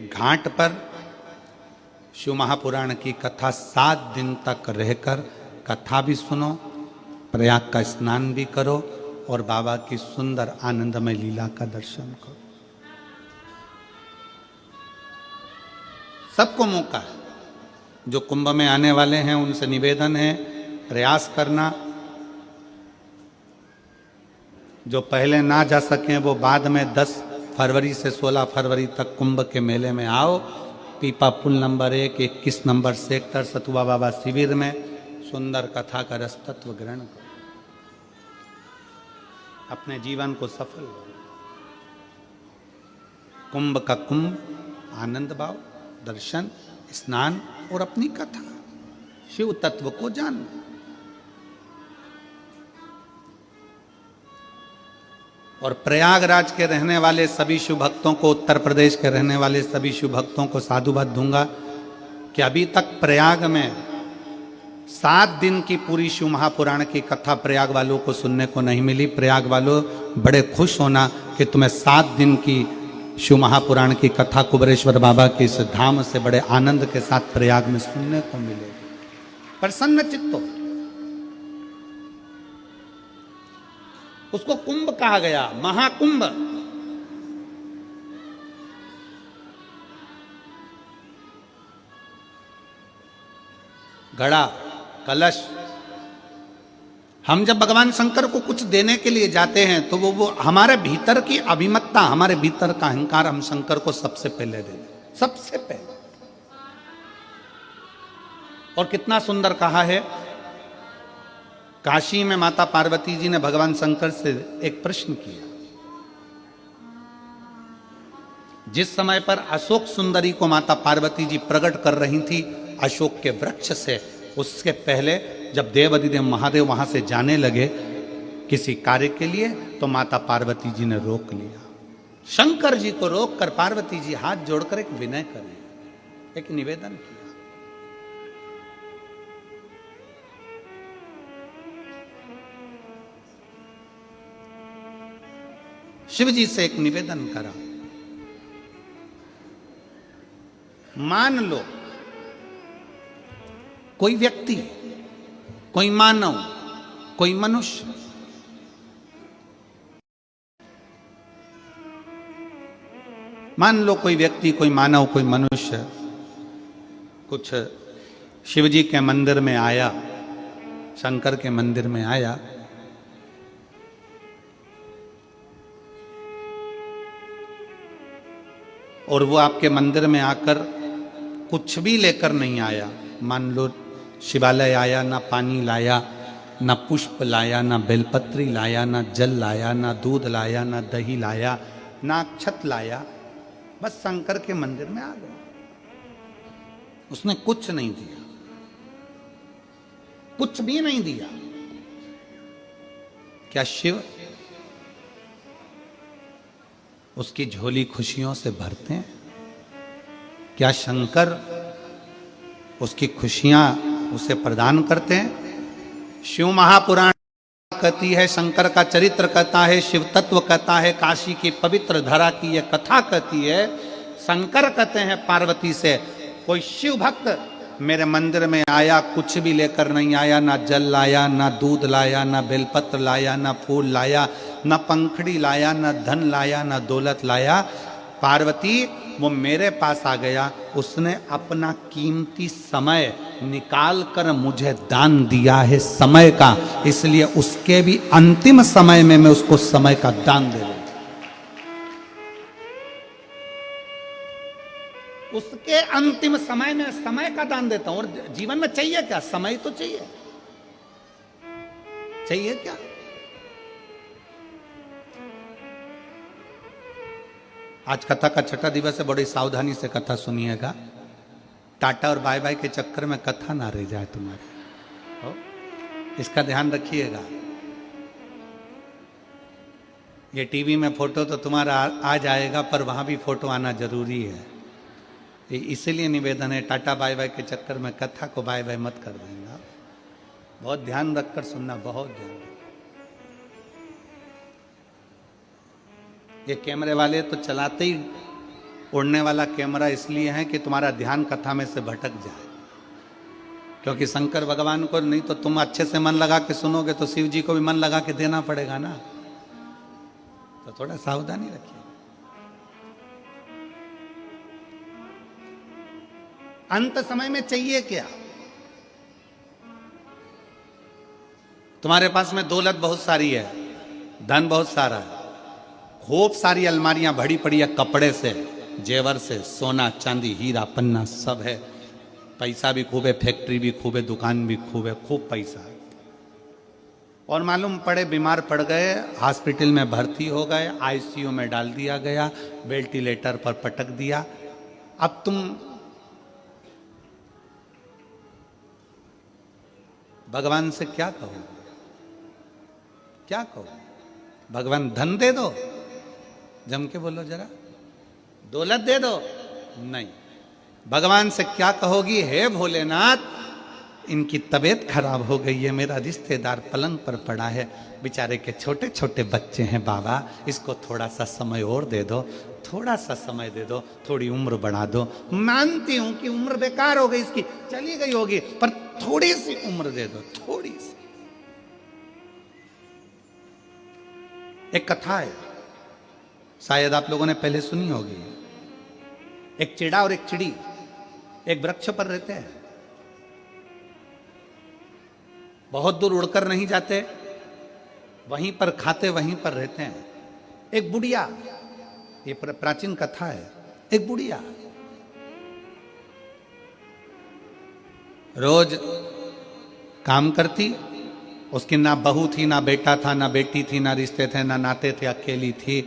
[SPEAKER 1] घाट पर शिव महापुराण की कथा 7 दिन तक रहकर कथा भी सुनो, प्रयाग का स्नान भी करो और बाबा की सुंदर आनंदमय लीला का दर्शन करो। सबको मौका है। जो कुंभ में आने वाले हैं उनसे निवेदन है, प्रयास करना। जो पहले ना जा सकें वो बाद में 10 फरवरी से 16 फरवरी तक कुंभ के मेले में आओ। पीपा पुल नंबर 1, 21 नंबर सेक्टर, सतुआ बाबा शिविर में सुंदर कथा का रस तत्व ग्रहण करो। अपने जीवन को सफल करो। कुंभ का कुंभ, आनंद भाव, दर्शन, स्नान और अपनी कथा, शिव तत्व को जानना। और प्रयागराज के रहने वाले सभी शिव भक्तों को, उत्तर प्रदेश के रहने वाले सभी शिव भक्तों को साधुवाद दूंगा कि अभी तक प्रयाग में 7 दिन की पूरी शिव महापुराण की कथा प्रयाग वालों को सुनने को नहीं मिली। प्रयाग वालों बड़े खुश होना कि तुम्हें 7 दिन की शिव महापुराण की कथा कुबेरेश्वर बाबा के इस धाम से बड़े आनंद के साथ प्रयाग में सुनने को मिलेगी। प्रसन्न चित्तो। उसको कुंभ कहा गया, महाकुंभ। घड़ा, कलश। हम जब भगवान शंकर को कुछ देने के लिए जाते हैं तो वो हमारे भीतर की अभिमत्ता, हमारे भीतर का अहंकार हम शंकर को सबसे पहले दे दें, सबसे पहले। और कितना सुंदर कहा है, काशी में माता पार्वती जी ने भगवान शंकर से एक प्रश्न किया। जिस समय पर अशोक सुंदरी को माता पार्वती जी प्रकट कर रही थी अशोक के वृक्ष से, उसके पहले जब देवाधिदेव महादेव वहां से जाने लगे किसी कार्य के लिए, तो माता पार्वती जी ने रोक लिया। शंकर जी को रोक कर पार्वती जी हाथ जोड़कर एक विनय करें, एक निवेदन किया। शिव जी से एक निवेदन करा, मान लो कोई व्यक्ति, कोई मानव, कोई मनुष्य मान लो कोई व्यक्ति, कोई मानव, कोई मनुष्य कुछ शिव जी के मंदिर में आया, शंकर के मंदिर में आया, और वो आपके मंदिर में आकर कुछ भी लेकर नहीं आया। मान लो शिवालय आया, ना पानी लाया, ना पुष्प लाया, ना बेलपत्री लाया, ना जल लाया, ना दूध लाया, ना दही लाया, ना अक्षत लाया, बस शंकर के मंदिर में आ गया। उसने कुछ नहीं दिया, कुछ भी नहीं दिया। क्या शिव उसकी झोली खुशियों से भरते हैं? क्या शंकर उसकी खुशियां उसे प्रदान करते हैं? शिव महापुराण कहती है, शंकर का चरित्र कहता है, शिव तत्व कहता है, काशी की पवित्र धरा की यह कथा कहती है। शंकर कहते हैं पार्वती से, कोई शिव भक्त मेरे मंदिर में आया, कुछ भी लेकर नहीं आया, ना जल लाया, ना दूध लाया, ना बेलपत्र लाया, ना फूल लाया, ना पंखड़ी लाया, ना धन लाया, ना दौलत लाया। पार्वती वो मेरे पास आ गया, उसने अपना कीमती समय निकाल कर मुझे दान दिया है, समय का, इसलिए उसके भी अंतिम समय में मैं उसको समय का दान दे दूं। उसके अंतिम समय में समय का दान देता हूं। और जीवन में चाहिए क्या? समय तो चाहिए, चाहिए क्या? आज कथा का छठा दिवस है, बड़ी सावधानी से कथा सुनिएगा। टाटा और बाय बाय के चक्कर में कथा ना रह जाए तुम्हारी, इसका ध्यान रखिएगा। ये टीवी में फोटो तो तुम्हारा आ जाएगा, पर वहां भी फोटो आना जरूरी है। इसीलिए निवेदन है, टाटा बाय बाय के चक्कर में कथा को बाय बाय मत कर देना। बहुत ध्यान रखकर सुनना, बहुत ध्यान। ये कैमरे वाले तो चलाते ही उड़ने वाला कैमरा इसलिए है कि तुम्हारा ध्यान कथा में से भटक जाए, क्योंकि शंकर भगवान को नहीं तो तुम अच्छे से मन लगा के सुनोगे तो शिव जी को भी मन लगा के देना पड़ेगा ना, तो थोड़ा सावधानी रखिए। अंत समय में चाहिए क्या? तुम्हारे पास में दौलत बहुत सारी है, धन बहुत सारा है, खूब सारी अलमारियां भरी पड़ी है कपड़े से, जेवर से, सोना चांदी हीरा पन्ना सब है, पैसा भी खूब है, फैक्ट्री भी खूब है, दुकान भी खूब है, खूब पैसा है। और मालूम पड़े बीमार पड़ गए, हॉस्पिटल में भर्ती हो गए, आईसीयू में डाल दिया गया, वेंटिलेटर पर पटक दिया। अब तुम भगवान से क्या कहो? क्या कहो? भगवान धन दे दो, जम के बोलो जरा, दौलत दे दो, नहीं। भगवान से क्या कहोगी? हे भोलेनाथ, इनकी तबीयत खराब हो गई है, मेरा रिश्तेदार पलंग पर पड़ा है, बेचारे के छोटे छोटे बच्चे हैं बाबा, इसको थोड़ा सा समय और दे दो, थोड़ा सा समय दे दो, थोड़ी उम्र बढ़ा दो। मानती हूं कि उम्र बेकार हो गई इसकी, चली गई होगी, पर थोड़ी सी उम्र दे दो, थोड़ी सी। एक कथा है, शायद आप लोगों ने पहले सुनी होगी। एक चिड़ा और एक चिड़ी एक वृक्ष पर रहते हैं। बहुत दूर उड़कर नहीं जाते, वहीं पर खाते वहीं पर रहते हैं। एक बुढ़िया, ये प्राचीन कथा है, एक बुढ़िया रोज काम करती, उसकी ना बहू थी, ना बेटा था, ना बेटी थी, ना रिश्ते थे, ना नाते थे, अकेली थी।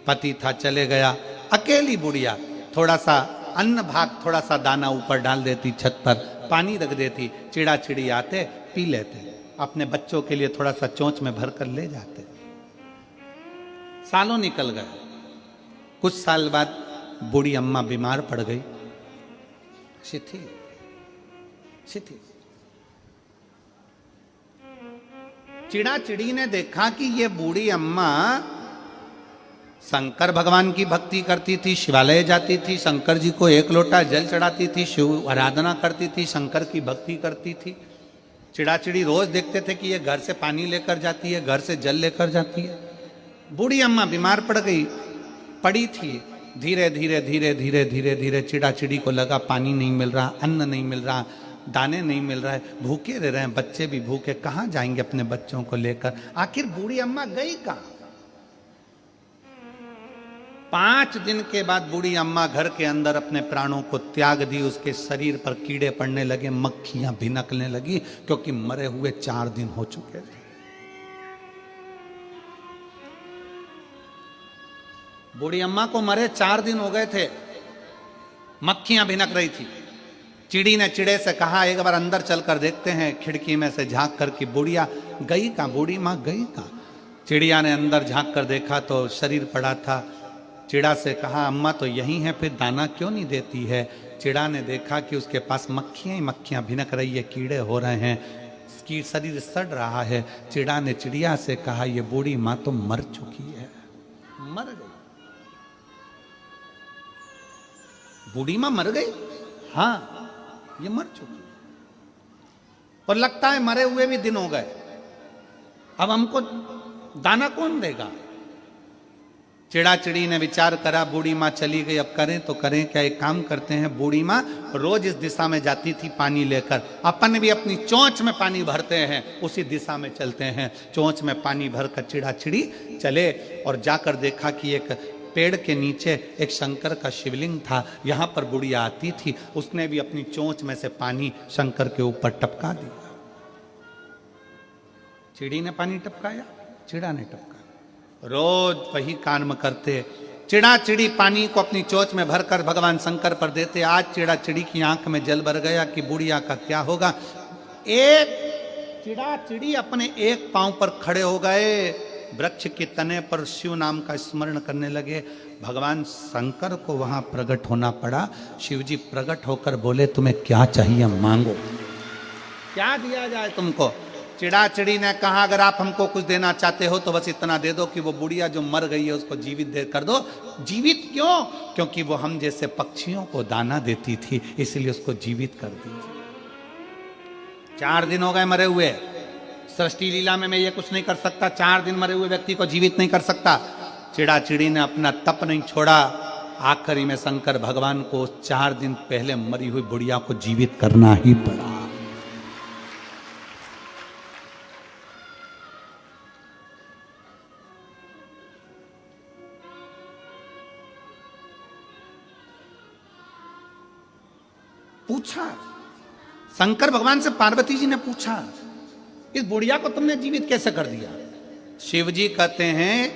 [SPEAKER 1] पति था चले गया, अकेली बुढ़िया। थोड़ा सा अन्न भाग, थोड़ा सा दाना ऊपर डाल देती, छत पर पानी रख देती, चिड़ा चिड़ी आते पी लेते, अपने बच्चों के लिए थोड़ा सा चोंच में भर कर ले जाते। सालों निकल गए। कुछ साल बाद बूढ़ी अम्मा बीमार पड़ गई, शिथिल शिथिल। चिड़ा चिड़ी ने देखा कि ये बूढ़ी अम्मा शंकर भगवान की भक्ति करती थी, शिवालय जाती थी, शंकर जी को एक लोटा जल चढ़ाती थी, शिव आराधना करती थी, शंकर की भक्ति करती थी। चिड़ा चिड़ी रोज देखते थे कि ये घर से पानी लेकर जाती है, घर से जल लेकर जाती है। बूढ़ी अम्मा बीमार पड़ गई, पड़ी थी। धीरे धीरे धीरे धीरे धीरे धीरे चिड़ा चिड़ी को लगा पानी नहीं मिल रहा, अन्न नहीं मिल रहा, दाने नहीं मिल रहा है, भूखे रह रहे हैं, बच्चे भी भूखे, कहाँ जाएंगे अपने बच्चों को लेकर। आखिर बूढ़ी अम्मा गई कहाँ? 5 दिन के बाद बूढ़ी अम्मा घर के अंदर अपने प्राणों को त्याग दी। उसके शरीर पर कीड़े पड़ने लगे, मक्खियां भिनकने लगी, क्योंकि मरे हुए 4 दिन हो चुके थे। बूढ़ी अम्मा को मरे 4 दिन हो गए थे, मक्खियां भिनक रही थी। चिड़ी ने चिड़े से कहा एक बार अंदर चलकर देखते हैं, खिड़की में से झांक कर कि बुढ़िया गई कहाँ, बूढ़ी माँ गई कहाँ। चिड़िया ने अंदर झांक कर देखा तो शरीर पड़ा था। चिड़ा से कहा अम्मा तो यही है, फिर दाना क्यों नहीं देती है। चिड़ा ने देखा कि उसके पास मक्खियां ही मक्खियां भिनक रही है, कीड़े हो रहे हैं, इसकी शरीर सड़ रहा है। चिड़ा ने चिड़िया से कहा ये बूढ़ी माँ तो मर चुकी है, मर गई। बूढ़ी माँ मर गई? हाँ, ये मर चुकी और लगता है मरे हुए भी दिन हो गए। अब हमको दाना कौन देगा? चिड़ा चिड़ी ने विचार करा, बूढ़ी माँ चली गई, अब करें तो करें क्या। एक काम करते हैं, बूढ़ी माँ रोज इस दिशा में जाती थी पानी लेकर, अपन भी अपनी चोंच में पानी भरते हैं, उसी दिशा में चलते हैं। चोंच में पानी भरकर चिड़ा चिड़ी चले और जाकर देखा कि एक पेड़ के नीचे एक शंकर का शिवलिंग था। यहां पर बुढ़िया आती थी, उसने भी अपनी चोंच में से पानी शंकर के ऊपर टपका दिया। चिड़ी ने पानी टपकाया, चिड़ा ने टपकाया। रोज वही कर्म करते। चिड़ा चिड़ी पानी को अपनी चोंच में भरकर भगवान शंकर पर देते। आज चिड़ा चिड़ी की आंख में जल भर गया कि बुढ़िया का क्या होगा। एक चिड़ा चिड़ी अपने एक पांव पर खड़े हो गए, वृक्ष के तने पर शिव नाम का स्मरण करने लगे। भगवान शंकर को वहां प्रकट होना पड़ा। शिव जी प्रकट होकर बोले तुम्हें क्या चाहिए मांगो, क्या दिया जाए तुमको। चिड़ा चिड़ी ने कहा अगर आप हमको कुछ देना चाहते हो तो बस इतना दे दो कि वो बुढ़िया जो मर गई है उसको जीवित दे कर दो। जीवित क्यों? क्योंकि वो हम जैसे पक्षियों को दाना देती थी, इसलिए उसको जीवित कर दीजिए। 4 दिन हो गए मरे हुए, सृष्टि लीला में मैं ये कुछ नहीं कर सकता, 4 दिन मरे हुए व्यक्ति को जीवित नहीं कर सकता। चिड़ा चिड़ी ने अपना तप नहीं छोड़ा। आखिरी में शंकर भगवान को 4 दिन पहले मरी हुई बुढ़िया को जीवित करना ही पड़ा। पूछा शंकर भगवान से, पार्वती जी ने पूछा इस बुढ़िया को तुमने जीवित कैसे कर दिया? शिव जी कहते हैं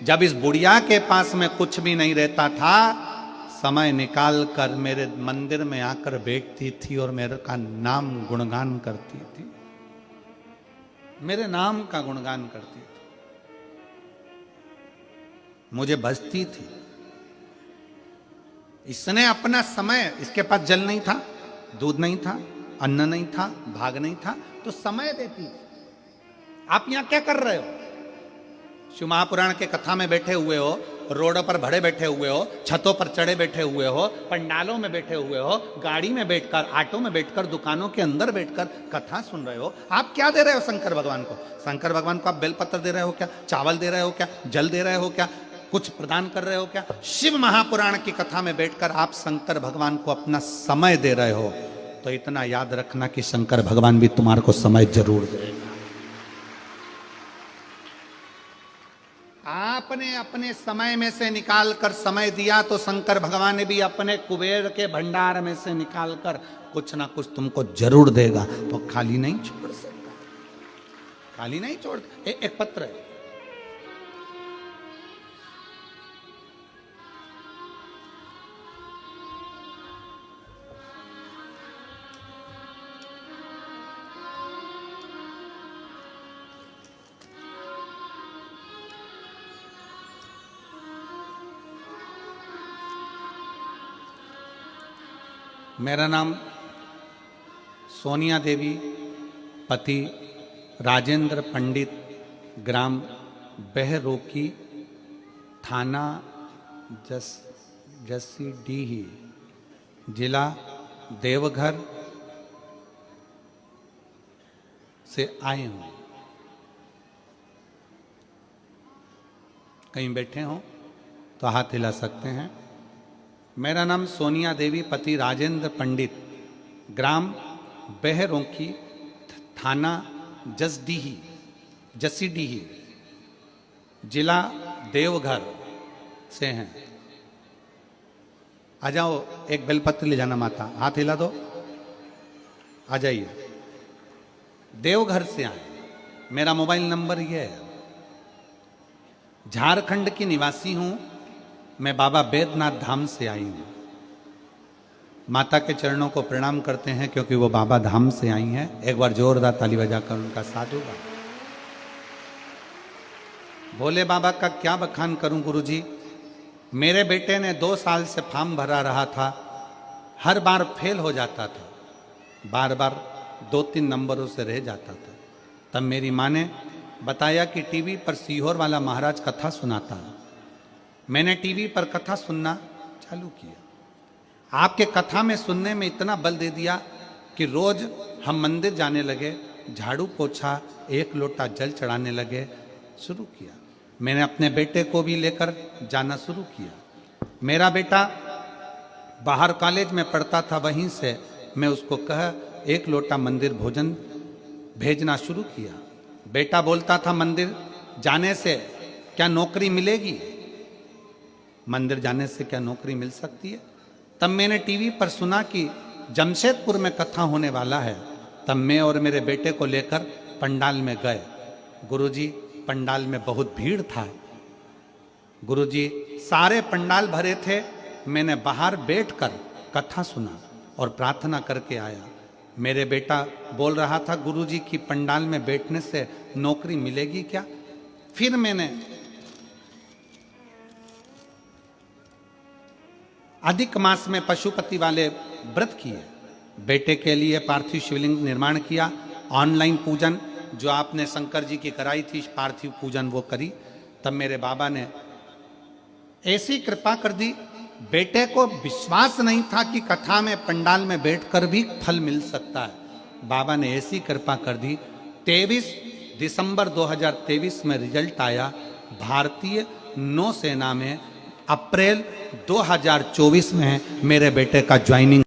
[SPEAKER 1] जब इस बुढ़िया के पास में कुछ भी नहीं रहता था, समय निकाल कर मेरे मंदिर में आकर बैठती थी और मेरे का नाम गुणगान करती थी, मेरे नाम का गुणगान करती थी, मुझे भजती थी। इसने अपना समय, इसके पास जल नहीं था, दूध नहीं था, अन्न नहीं था, भाग नहीं था, तो समय देती। आप यहां क्या कर रहे हो? शिव महापुराण के कथा में बैठे हुए हो, रोड पर भड़े बैठे हुए हो, छतों पर चढ़े बैठे हुए हो, पंडालों में बैठे हुए हो, गाड़ी में बैठकर, ऑटो में बैठकर, दुकानों के अंदर बैठकर कथा सुन रहे हो। आप क्या दे रहे हो शंकर भगवान को? शंकर भगवान को आप बेलपत्र दे रहे हो क्या? चावल दे रहे हो क्या? जल दे रहे हो क्या? कुछ प्रदान कर रहे हो क्या? शिव महापुराण की कथा में बैठकर आप शंकर भगवान को अपना समय दे रहे हो, तो इतना याद रखना कि शंकर भगवान भी तुम्हारे को समय जरूर देगा। अपने अपने समय में से निकाल कर समय दिया, तो शंकर भगवान ने भी अपने कुबेर के भंडार में से निकाल कर कुछ ना कुछ तुमको जरूर देगा। तो खाली नहीं छोड़ सकता, खाली नहीं छोड़। एक पत्र है, मेरा नाम सोनिया देवी, पति राजेंद्र पंडित, ग्राम बहरोकी, थाना जसीडीही, जिला देवघर से आए हूँ। कहीं बैठे हो तो हाथ हिला सकते हैं। मेरा नाम सोनिया देवी, पति राजेंद्र पंडित, ग्राम बहरोकी, थाना जसीडीही, जिला देवघर से हैं। आ जाओ, एक बेलपत्र ले जाना माता, हाथ हिला दो, आ जाइए। देवघर से आए। मेरा मोबाइल नंबर ये है। झारखंड की निवासी हूं मैं, बाबा बैद्यनाथ धाम से आई हूं। माता के चरणों को प्रणाम करते हैं क्योंकि वो बाबा धाम से आई हैं। एक बार जोरदार ताली बजाकर उनका साथ होगा। भोले बाबा का क्या बखान करूं गुरुजी। मेरे बेटे ने 2 साल से फॉर्म भरा रहा था, हर बार फेल हो जाता था, बार बार 2-3 नंबरों से रह जाता था। तब मेरी माँ ने बताया कि टीवी पर सीहोर वाला महाराज कथा सुनाता है। मैंने टीवी पर कथा सुनना चालू किया। आपके कथा में सुनने में इतना बल दे दिया कि रोज हम मंदिर जाने लगे, झाड़ू पोछा, 1 लोटा जल चढ़ाने लगे, शुरू किया। मैंने अपने बेटे को भी लेकर जाना शुरू किया। मेरा बेटा बाहर कॉलेज में पढ़ता था, वहीं से मैं उसको कह 1 लोटा मंदिर भोजन भेजना शुरू किया। बेटा बोलता था मंदिर जाने से क्या नौकरी मिलेगी, मंदिर जाने से क्या नौकरी मिल सकती है। तब मैंने टीवी पर सुना कि जमशेदपुर में कथा होने वाला है। तब मैं और मेरे बेटे को लेकर पंडाल में गए। गुरुजी, पंडाल में बहुत भीड़ था। गुरुजी, सारे पंडाल भरे थे। मैंने बाहर बैठकर कथा सुना और प्रार्थना करके आया। मेरे बेटा बोल रहा था गुरुजी की पंडाल में बैठने से नौकरी मिलेगी क्या। फिर मैंने अधिक मास में पशुपति वाले व्रत किए। बेटे के लिए पार्थिव शिवलिंग निर्माण किया। ऑनलाइन पूजन जो आपने शंकर जी की कराई थी, पार्थिव पूजन वो करी। तब मेरे बाबा ने ऐसी कृपा कर दी, बेटे को विश्वास नहीं था कि कथा में पंडाल में बैठकर भी फल मिल सकता है। बाबा ने ऐसी कृपा कर दी। 23 दिसंबर 2023 में रिजल्ट आया। भारतीय नौसेना में अप्रैल 2024 में मेरे बेटे का ज्वाइनिंग।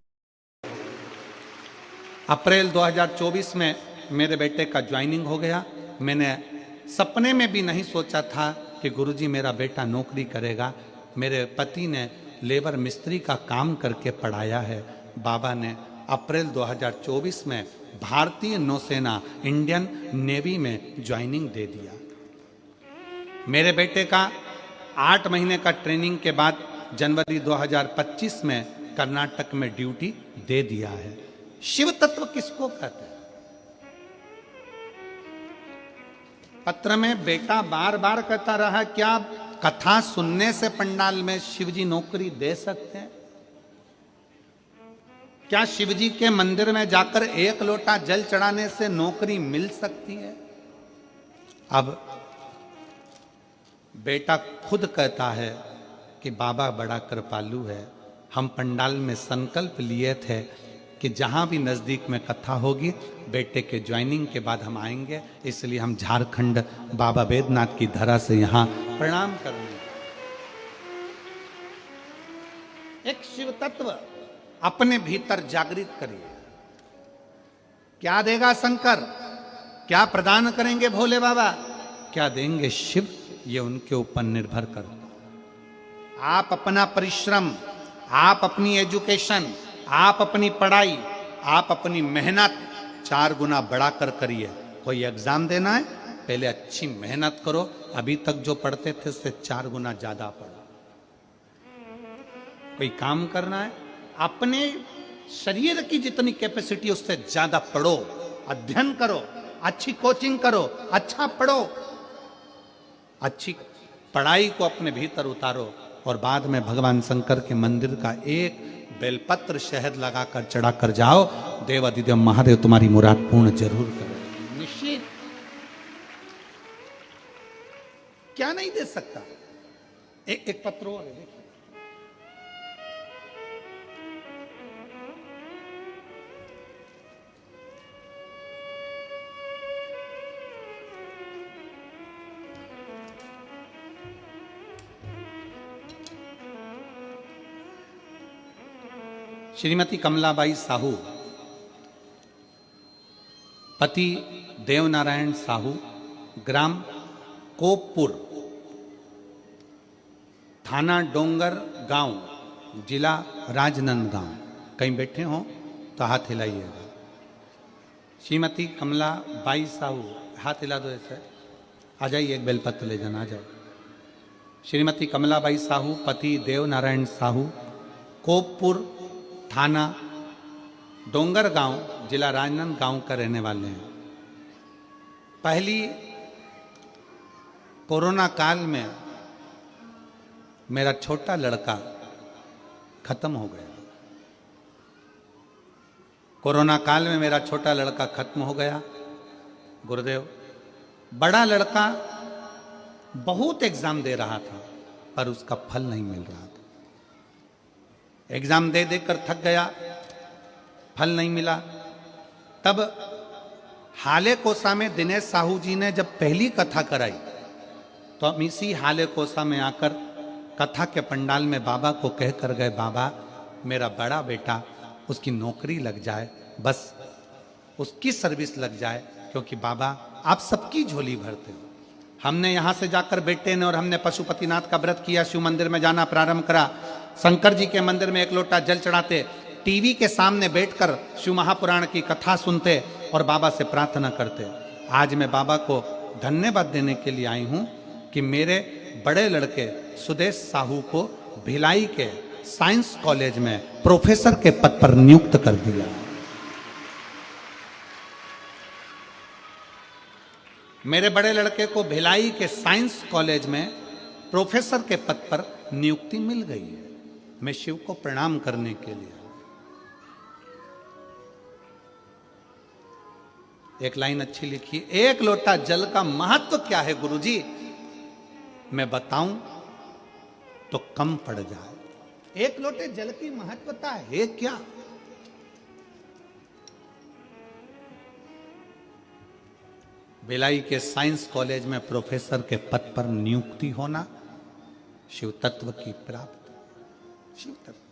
[SPEAKER 1] अप्रैल 2024 में मेरे बेटे का ज्वाइनिंग हो गया। मैंने सपने में भी नहीं सोचा था कि गुरुजी मेरा बेटा नौकरी करेगा। मेरे पति ने लेबर मिस्त्री का काम करके पढ़ाया है। बाबा ने अप्रैल 2024 में भारतीय नौसेना, इंडियन नेवी में ज्वाइनिंग दे दिया। मेरे बेटे का 8 महीने का ट्रेनिंग के बाद जनवरी 2025 में कर्नाटक में ड्यूटी दे दिया है। शिव तत्व किसको कहते हैं? पत्र में बेटा बार बार कहता रहा, क्या कथा सुनने से पंडाल में शिवजी नौकरी दे सकते हैं? क्या शिवजी के मंदिर में जाकर 1 लोटा जल चढ़ाने से नौकरी मिल सकती है? अब बेटा खुद कहता है कि बाबा बड़ा कृपालु है। हम पंडाल में संकल्प लिए थे कि जहाँ भी नज़दीक में कथा होगी, बेटे के ज्वाइनिंग के बाद हम आएंगे। इसलिए हम झारखंड बाबा बैद्यनाथ की धरा से यहाँ प्रणाम करेंगे। एक शिव तत्व अपने भीतर जागृत करिए। क्या देगा शंकर? क्या प्रदान करेंगे भोले बाबा? क्या देंगे शिव? ये उनके ऊपर निर्भर करता। आप अपना परिश्रम, आप अपनी एजुकेशन, आप अपनी पढ़ाई, आप अपनी मेहनत 4 गुना बढ़ाकर करिए। कोई एग्जाम देना है, पहले अच्छी मेहनत करो, अभी तक जो पढ़ते थे उससे 4 गुना ज्यादा पढ़ो। कोई काम करना है, अपने शरीर की जितनी कैपेसिटी उससे ज्यादा पढ़ो, अध्ययन करो, अच्छी कोचिंग करो, अच्छा पढ़ो, अच्छी पढ़ाई को अपने भीतर उतारो और बाद में भगवान शंकर के मंदिर का एक बेलपत्र शहद लगाकर चढ़ाकर जाओ, देव अधिदेव महादेव तुम्हारी मुराद पूर्ण जरूर करें, निश्चित। क्या नहीं दे सकता। एक पत्र और है, देखिए। श्रीमती कमलाबाई साहू, पति देवनारायण साहू, ग्राम कोपपुर, थाना डोंगर गांव, जिला राजनांदगांव। कहीं बैठे हो तो हाथ हिलाइएगा। श्रीमती कमलाबाई साहू, हाथ हिला दो ऐसे, आ जाइए, एक बेलपत्र ले जाना, आ जाओ। श्रीमती कमलाबाई साहू, पति देवनारायण साहू, कोपपुर, थाना डोंगर गांव, जिला राजनांदगांव का रहने वाले हैं। पहली कोरोना काल में मेरा छोटा लड़का खत्म हो गया। कोरोना काल में मेरा छोटा लड़का खत्म हो गया, गुरुदेव। बड़ा लड़का बहुत एग्जाम दे रहा था पर उसका फल नहीं मिल रहा था। एग्जाम दे देकर थक गया, फल नहीं मिला। तब हाले कोसा में दिनेश साहू जी ने जब पहली कथा कराई तो हम इसी हाले कोसा में आकर कथा के पंडाल में बाबा को कह कर गए, बाबा मेरा बड़ा बेटा, उसकी नौकरी लग जाए, बस उसकी सर्विस लग जाए, क्योंकि बाबा आप सबकी झोली भरते हो। हमने यहाँ से जाकर बेटे ने और हमने पशुपतिनाथ का व्रत किया, शिव मंदिर में जाना प्रारंभ करा, शंकर जी के मंदिर में 1 लोटा जल चढ़ाते, टीवी के सामने बैठकर शिव महापुराण की कथा सुनते और बाबा से प्रार्थना करते। आज मैं बाबा को धन्यवाद देने के लिए आई हूँ कि मेरे बड़े लड़के सुदेश साहू को भिलाई के साइंस कॉलेज में प्रोफेसर के पद पर नियुक्त कर दिया। मेरे बड़े लड़के को भिलाई के साइंस कॉलेज में प्रोफेसर के पद पर नियुक्ति मिल गई है। मैं शिव को प्रणाम करने के लिए। एक लाइन अच्छी लिखी, 1 लोटा जल का महत्व क्या है गुरुजी, मैं बताऊं तो कम पड़ जाए। 1 लोटे जल की महत्वता है क्या? भिलाई के साइंस कॉलेज में प्रोफेसर के पद पर नियुक्ति होना, शिव तत्व की प्राप्ति, शिव तत्व।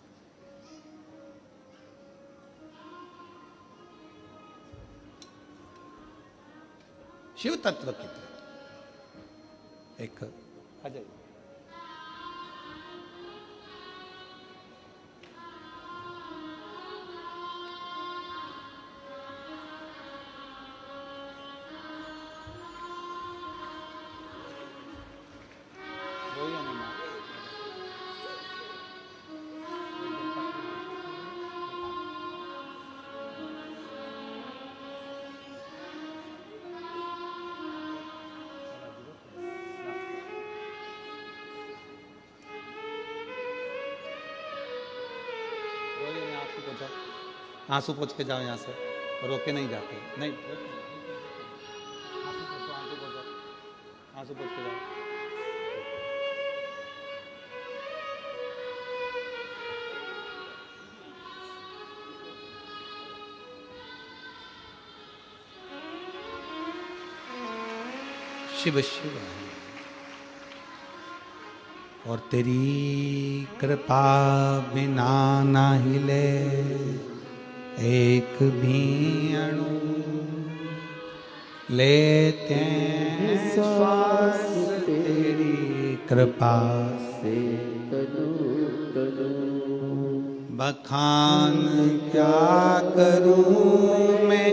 [SPEAKER 1] शिव तत्व की प्राप्ति। एक अजय आंसू पोंछ के जाओ यहाँ से, रोके नहीं जाते, नहीं आंसू पोंछ के जाओ। शिव शिव और तेरी कृपा बिना ना हिले एक भी अणु, लेते श्वास तेरी कृपा
[SPEAKER 2] से तनु तनु।
[SPEAKER 1] बखान क्या करूं मैं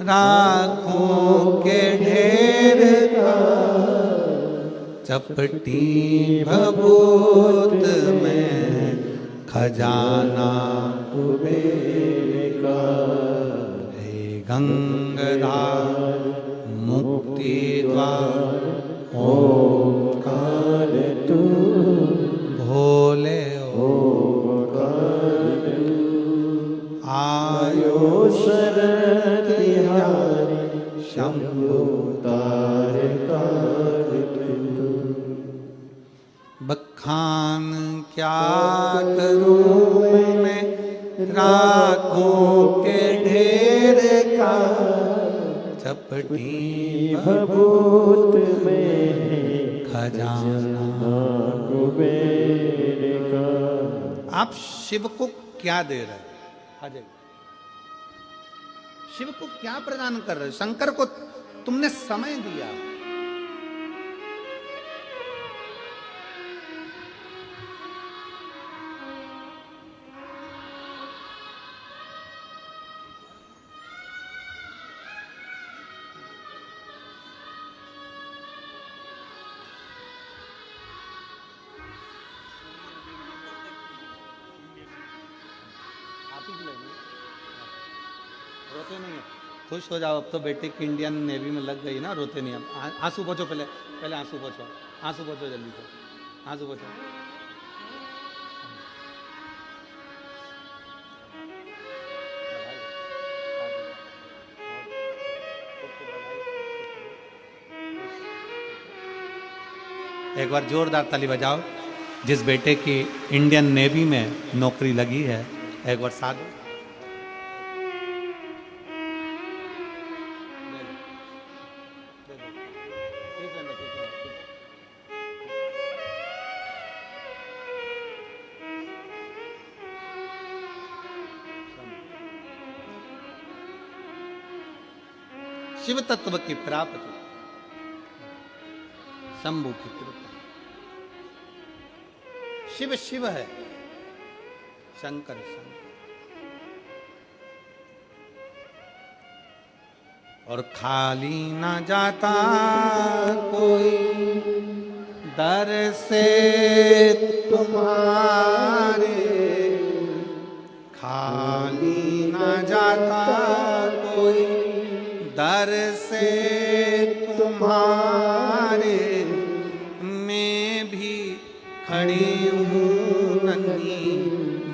[SPEAKER 1] राखों के ढेर का, चपटी भभूत में खजाना
[SPEAKER 2] कुबेर का।
[SPEAKER 1] हे गंगाधार मुक्ति द्वार
[SPEAKER 2] ओंकार तू
[SPEAKER 1] भोले
[SPEAKER 2] ओंकार तू।
[SPEAKER 1] आयो
[SPEAKER 2] शरण तिहारी शंभु तारकार तू।
[SPEAKER 1] बखान क्या करूं मैं राखों के ढेर का, चपटी
[SPEAKER 2] भभूत में
[SPEAKER 1] खजाना
[SPEAKER 2] कुबेर का।
[SPEAKER 1] आप शिव को क्या दे रहे हैं? अजय, शिव को क्या प्रदान कर रहे हो? शंकर को तुमने समय दिया, रोते नहीं है। खुश हो जाओ, अब तो बेटे की इंडियन नेवी में लग गई ना, रोते नहीं। अब आंसू पोछो, पहले पहले आंसू पोछो, आंसू पोछो जल्दी से, आंसू पोछो। एक बार जोरदार ताली बजाओ जिस बेटे की इंडियन नेवी में नौकरी लगी है। एक बार साथ शिव तत्व की प्राप्ति, शंभु की कृपा। शिव शिव है, शंकर शंकर। और खाली ना जाता कोई दर से तुम्हारे, खाली ना जाता कोई दर से तुम्हारे। मैं भी खड़ी हूँ नन्ही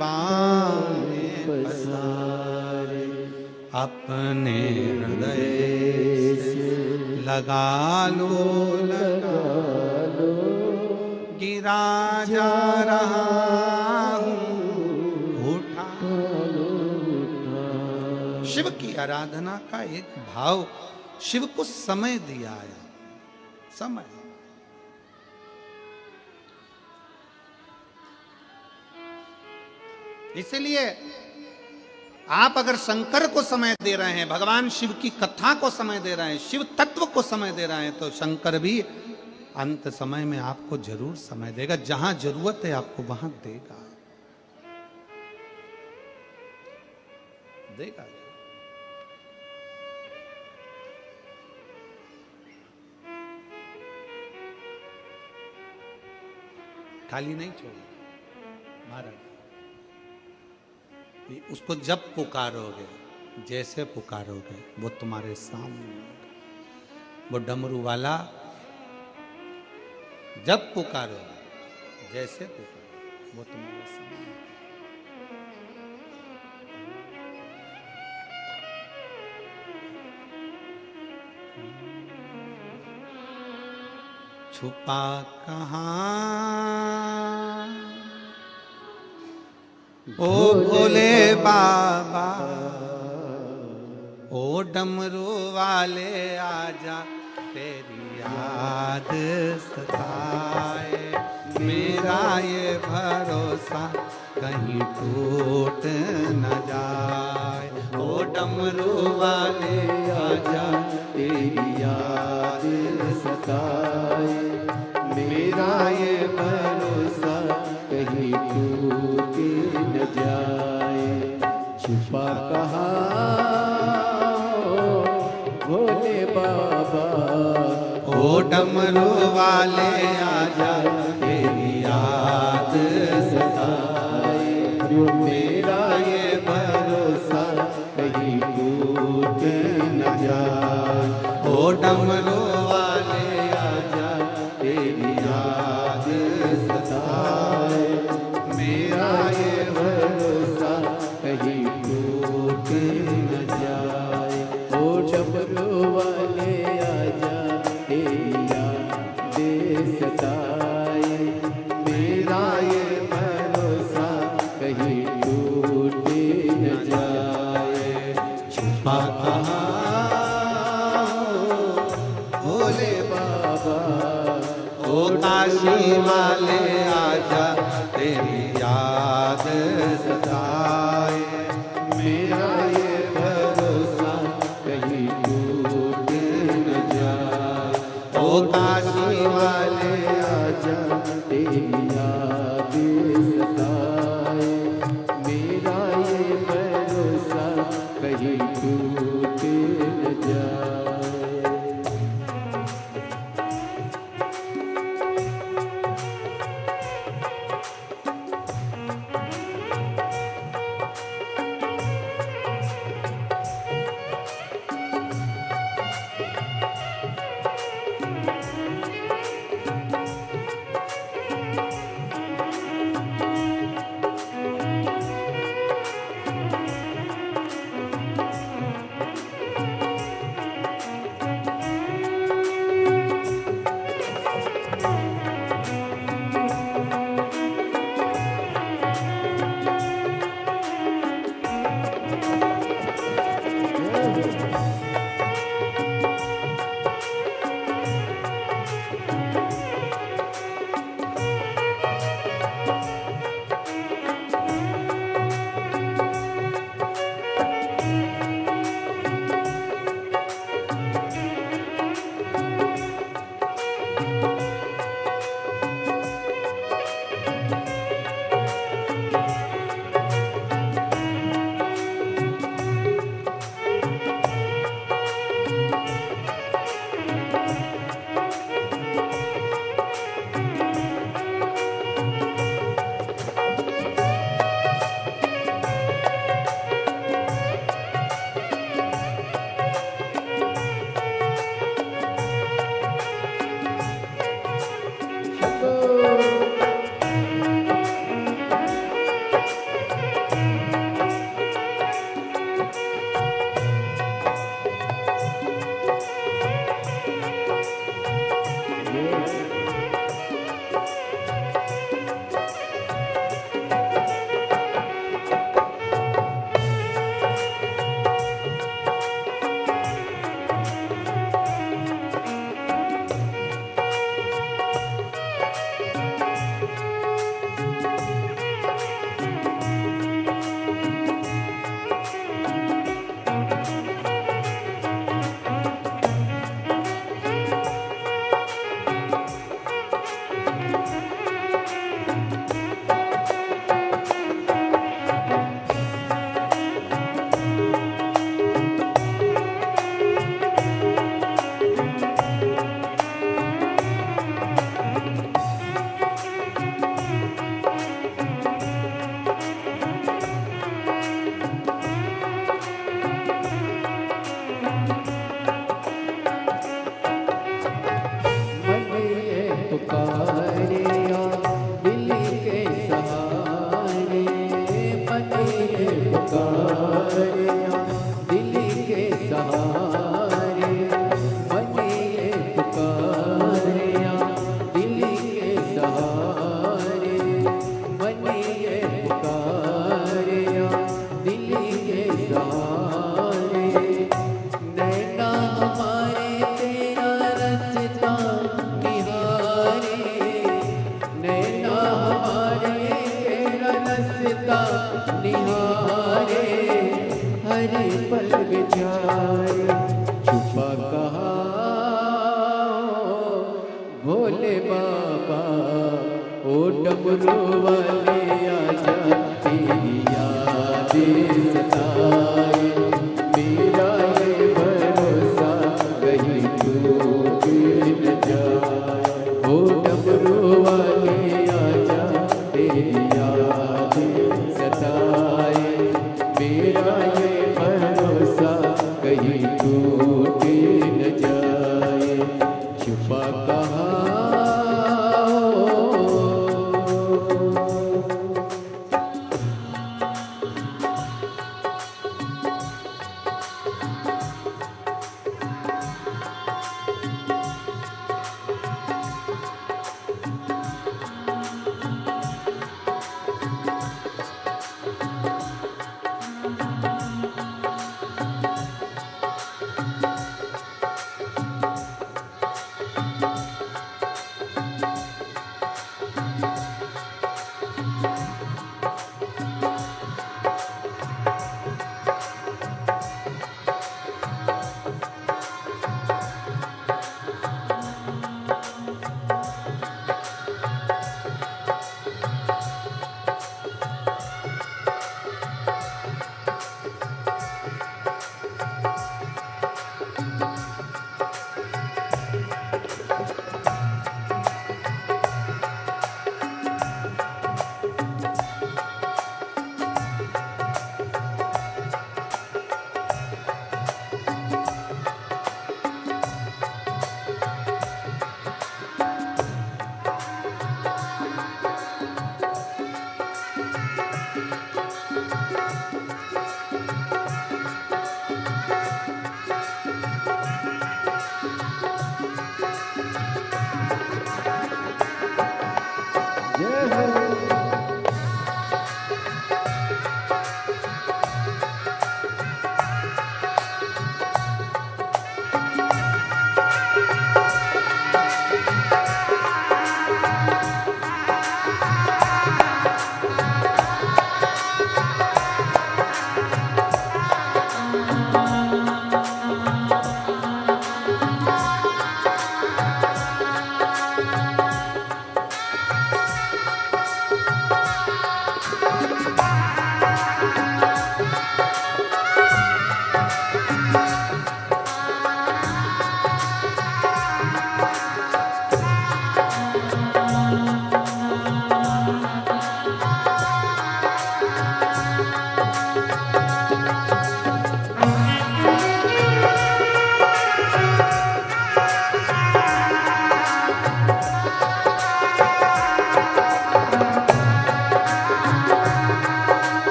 [SPEAKER 1] बाहें पसारे, अपने हृदय से लगा लो गिरा जा रहा हूँ, उठा लो। शिव की आराधना का एक भाव, शिव को समय दिया है, समय। इसलिए आप अगर शंकर को समय दे रहे हैं, भगवान शिव की कथा को समय दे रहे हैं, शिव तत्व को समय दे रहे हैं, तो शंकर भी अंत समय में आपको जरूर समय देगा। जहां जरूरत है आपको वहां देगा, देगा। खाली नहीं छोड़ो महाराज। उसको जब पुकारोगे, जैसे पुकारोगे, वो तुम्हारे सामने होगा। वो डमरू वाला जब पुकारोगे, जैसे पुकारोगे, वो तुम्हारे सामने होगा। छुपा कहाँ ओ भोले बाबा, ओ डमरू वाले आजा, तेरी याद सताए। मेरा ये भरोसा कहीं टूट न जाए। ओ डमरू वाले आजा,
[SPEAKER 2] तेरी याद सताए। मेरा भोले बाबा
[SPEAKER 1] ओ डमरू वाले आजा तेरी याद सताए,
[SPEAKER 2] मेरा ये भरोसा कहीं टूट न जाए।
[SPEAKER 1] ओ डमरू वाले आजा तेरी याद सताए, मेरा ये
[SPEAKER 2] भरोसा कहीं टूट न जाए। ओ डमरू वाले आजा तेरी याद सताए, मेरा ये भरोसा कहीं टूट न जाए।
[SPEAKER 1] छुपा कहाँ भोले
[SPEAKER 2] बाबा
[SPEAKER 1] ओ काशी वाले आजा तेरी याद सताए,
[SPEAKER 2] मेरा ये भरोसा कहीं टूट न जाए।
[SPEAKER 1] ओ काशी वाले
[SPEAKER 2] आजा तेरी याद सताए, मेरा ये भरोसा कहीं टूट न जाए। भोले बाबा ओ डमरू वाले आजा तेरी याद सताए, मेरा ये भरोसा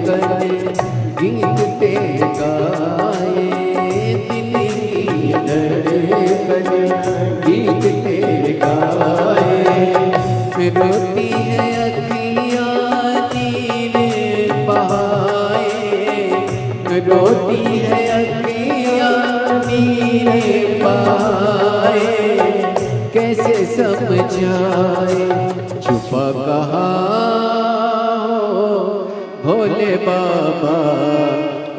[SPEAKER 2] धड़कन गीत तेरे गाए, दिल की धड़कन गीत तेरे गाए। रोती है अखियाँ नीर बहाए, रोती है अखियाँ नीर बहाए। कैसे समझाए छुपा कहाँ भोले बाबा,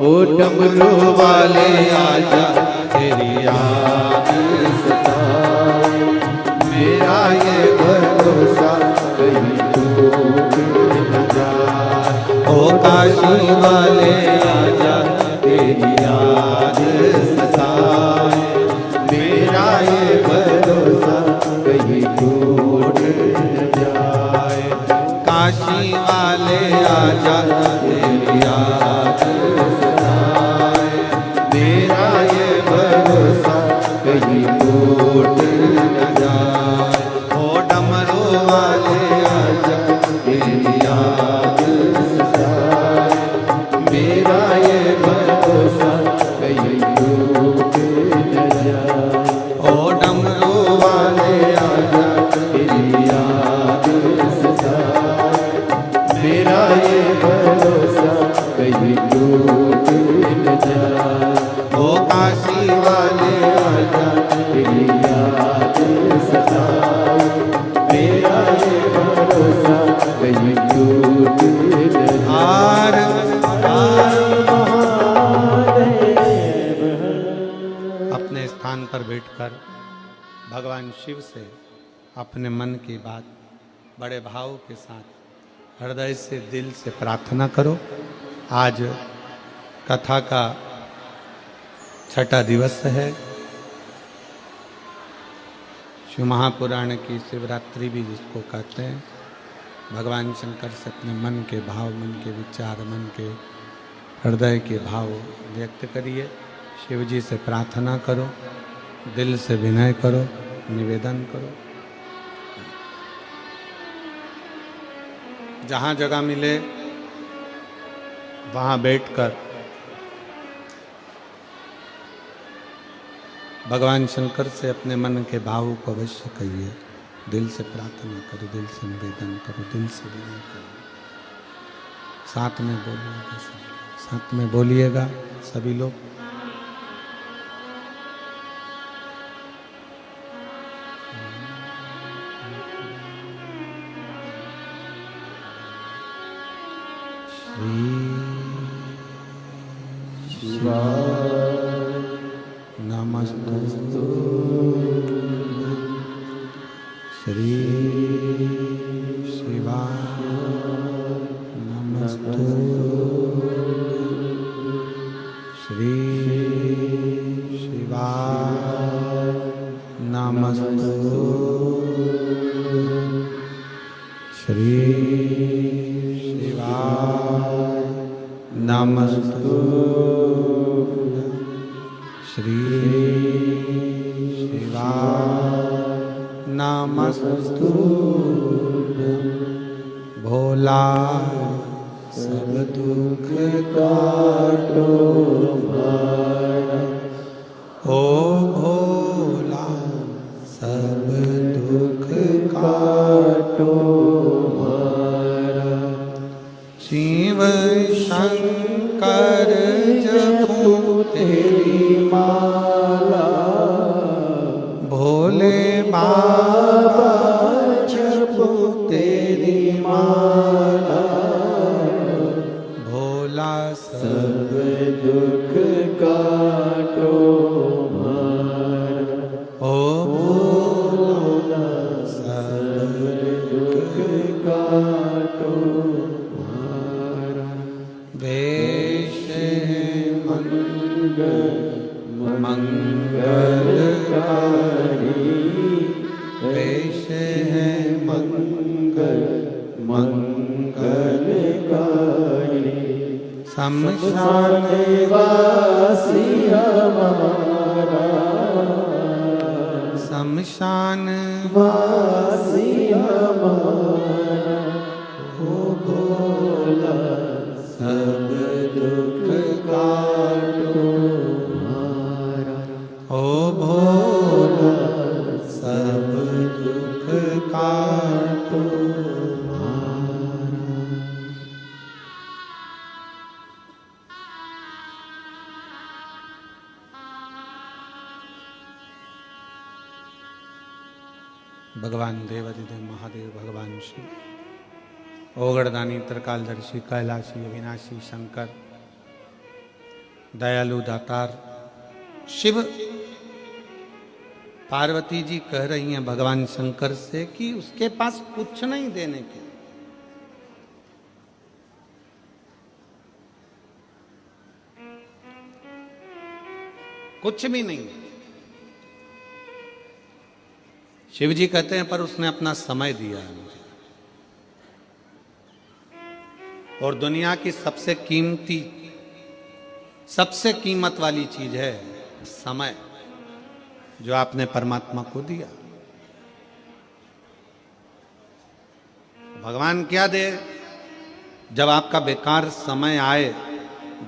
[SPEAKER 2] ओ डमरू वाले आजा तेरी याद सताए। मेरा ये भरोसा कहीं टूट न जाए,
[SPEAKER 1] ओ काशी वाले
[SPEAKER 2] आजा तेरी याद सताए। मेरा ये भरोसा कहीं टूट न जाए,
[SPEAKER 1] काशी वाले आजा तेरी याद
[SPEAKER 2] सताए। मेरा ये भरोसा कहीं टूट न जाए,
[SPEAKER 1] ओ डमरू वाले
[SPEAKER 2] आजा तेरी याद सताए। मेरा ये भरोसा कहीं टूट न जाए,
[SPEAKER 1] ओ डमरू वाले
[SPEAKER 2] आजा तेरी याद सताए। मेरा ये भरोसा कहीं टूट न जाए,
[SPEAKER 1] ओ काशी वाले
[SPEAKER 2] आजा तेरी याद सताए। मेरा ये भरोसा कहीं टूट न जाए।
[SPEAKER 1] हार अपने स्थान पर बैठकर भगवान शिव से अपने मन की बात बड़े भाव के साथ हृदय से दिल से प्रार्थना करो। आज कथा का छठा दिवस है। शिव महापुराण की शिवरात्रि भी जिसको कहते हैं। भगवान शंकर से अपने मन के भाव, मन के विचार, मन के हृदय के भाव व्यक्त करिए। शिव जी से प्रार्थना करो, दिल से विनय करो, निवेदन करो। जहाँ जगह मिले वहाँ बैठकर भगवान शंकर से अपने मन के भाव को अवश्य कहिए। दिल से प्रार्थना करो, दिल से निवेदन करो, दिल से विनय करो। साथ में बोलिएगा, साथ में बोलिएगा सभी लोग। नमस्तु श्री शिवाय नमस्तु श्री शिवाय नमस्तु श्री शिवाय नमस्तु श्री शिवाय नमस्तु। भोला सब दुख काटो हमारा, ओ भोला सब दुख काटो हमारा। शिव शंकर जपो तेरी माला, भोले बाबा जपो तेरी माला। भोला सब
[SPEAKER 2] दुख काटो हमारा,
[SPEAKER 1] ओ भोला
[SPEAKER 2] सब दुख काटो हमारा।
[SPEAKER 1] वेश
[SPEAKER 2] मंगलकारी,
[SPEAKER 1] वेश है
[SPEAKER 2] मंगलकारी।
[SPEAKER 1] शमशान
[SPEAKER 2] वासी हमारा,
[SPEAKER 1] शमशान
[SPEAKER 2] वासी हमारा। ओ भोला सब दुख काटो हमारा।
[SPEAKER 1] ओ भोला सब दुख काटो
[SPEAKER 2] हमारा।
[SPEAKER 1] भगवान देवाधिदेव महादेव भगवान शिव, ओगड़दानी त्रिकालदर्शी कैलाशी अविनाशी शंकर, दयालु दातार शिव। पार्वती जी कह रही हैं भगवान शंकर से कि उसके पास कुछ नहीं देने के, कुछ भी नहीं। शिव जी कहते हैं पर उसने अपना समय दिया है मुझे, और दुनिया की सबसे कीमती, सबसे कीमत वाली चीज है समय, जो आपने परमात्मा को दिया। भगवान क्या दे? जब आपका बेकार समय आए,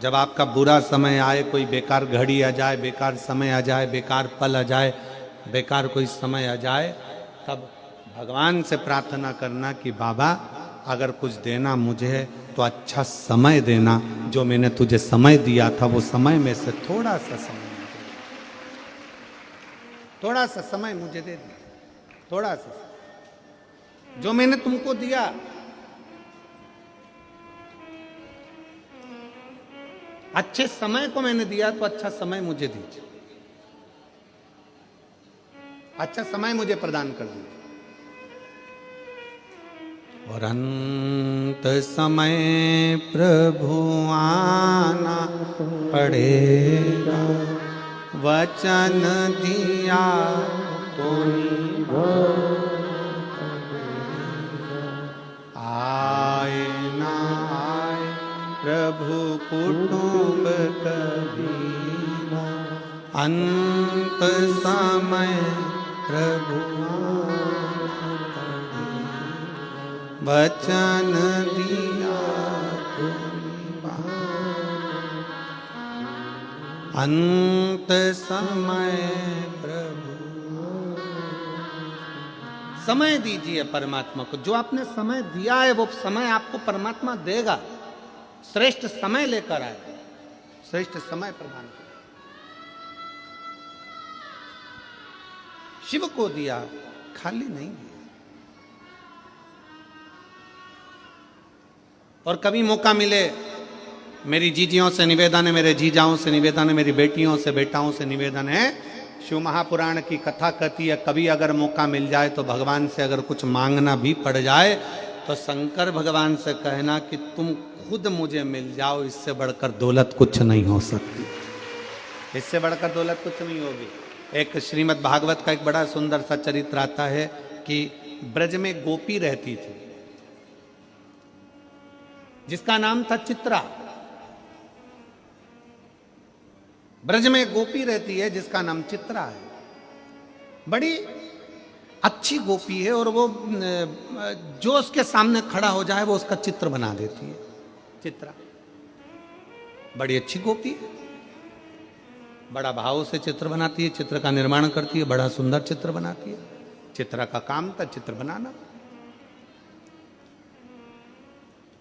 [SPEAKER 1] जब आपका बुरा समय आए, कोई बेकार घड़ी आ जाए, बेकार समय आ जाए, बेकार पल आ जाए, बेकार कोई समय आ जाए, तब भगवान से प्रार्थना करना कि बाबा अगर कुछ देना मुझे है तो अच्छा समय देना। जो मैंने तुझे समय दिया था वो समय में से थोड़ा सा समय, थोड़ा सा समय मुझे दे दे, थोड़ा सा जो मैंने तुमको दिया। अच्छे समय को मैंने दिया तो अच्छा समय मुझे दीजिए, अच्छा समय मुझे प्रदान कर दीजिए। और अंत समय प्रभु आना पड़ेगा, वचन दिया तो आए ना आए प्रभु कुटुंब कबीरा। अंत समय प्रभु वचन दिया तो अंत समय प्रभु। समय दीजिए परमात्मा को, जो आपने समय दिया है वो समय आपको परमात्मा देगा। श्रेष्ठ समय लेकर आए, श्रेष्ठ समय प्रदान कर। शिव को दिया, खाली नहीं दिया। और कभी मौका मिले, मेरी जीजियों से निवेदन है, मेरे जीजाओं से निवेदन है, मेरी बेटियों से बेटाओं से निवेदन है, शिव महापुराण की कथा कहती है कभी अगर मौका मिल जाए तो भगवान से अगर कुछ मांगना भी पड़ जाए तो शंकर भगवान से कहना कि तुम खुद मुझे मिल जाओ, इससे बढ़कर दौलत कुछ नहीं हो सकती, इससे बढ़कर दौलत कुछ नहीं होगी। एक श्रीमद् भागवत का एक बड़ा सुंदर सा चरित्र आता है कि ब्रज में गोपी रहती थी जिसका नाम था चित्रा। ब्रज में गोपी रहती है जिसका नाम चित्रा है। बड़ी अच्छी गोपी है और वो जो उसके सामने खड़ा हो जाए वो उसका चित्र बना देती है। चित्रा बड़ी अच्छी गोपी है, बड़ा भाव से चित्र बनाती है, चित्र का निर्माण करती है, बड़ा सुंदर चित्र बनाती है। चित्रा का काम था चित्र बनाना।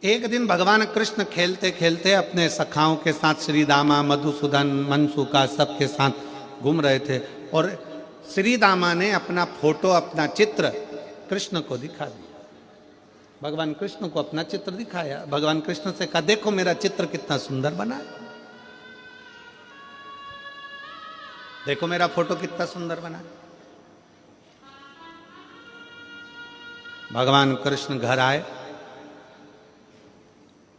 [SPEAKER 1] एक दिन भगवान कृष्ण खेलते खेलते अपने सखाओं के साथ, श्री दामा, मधुसूदन, मनसुका, सबके साथ घूम रहे थे और श्री दामा ने अपना फोटो, अपना चित्र कृष्ण को दिखा दिया। भगवान कृष्ण को अपना चित्र दिखाया। भगवान कृष्ण से कहा देखो मेरा चित्र कितना सुंदर बना है, देखो मेरा फोटो कितना सुंदर बना है। भगवान कृष्ण घर आए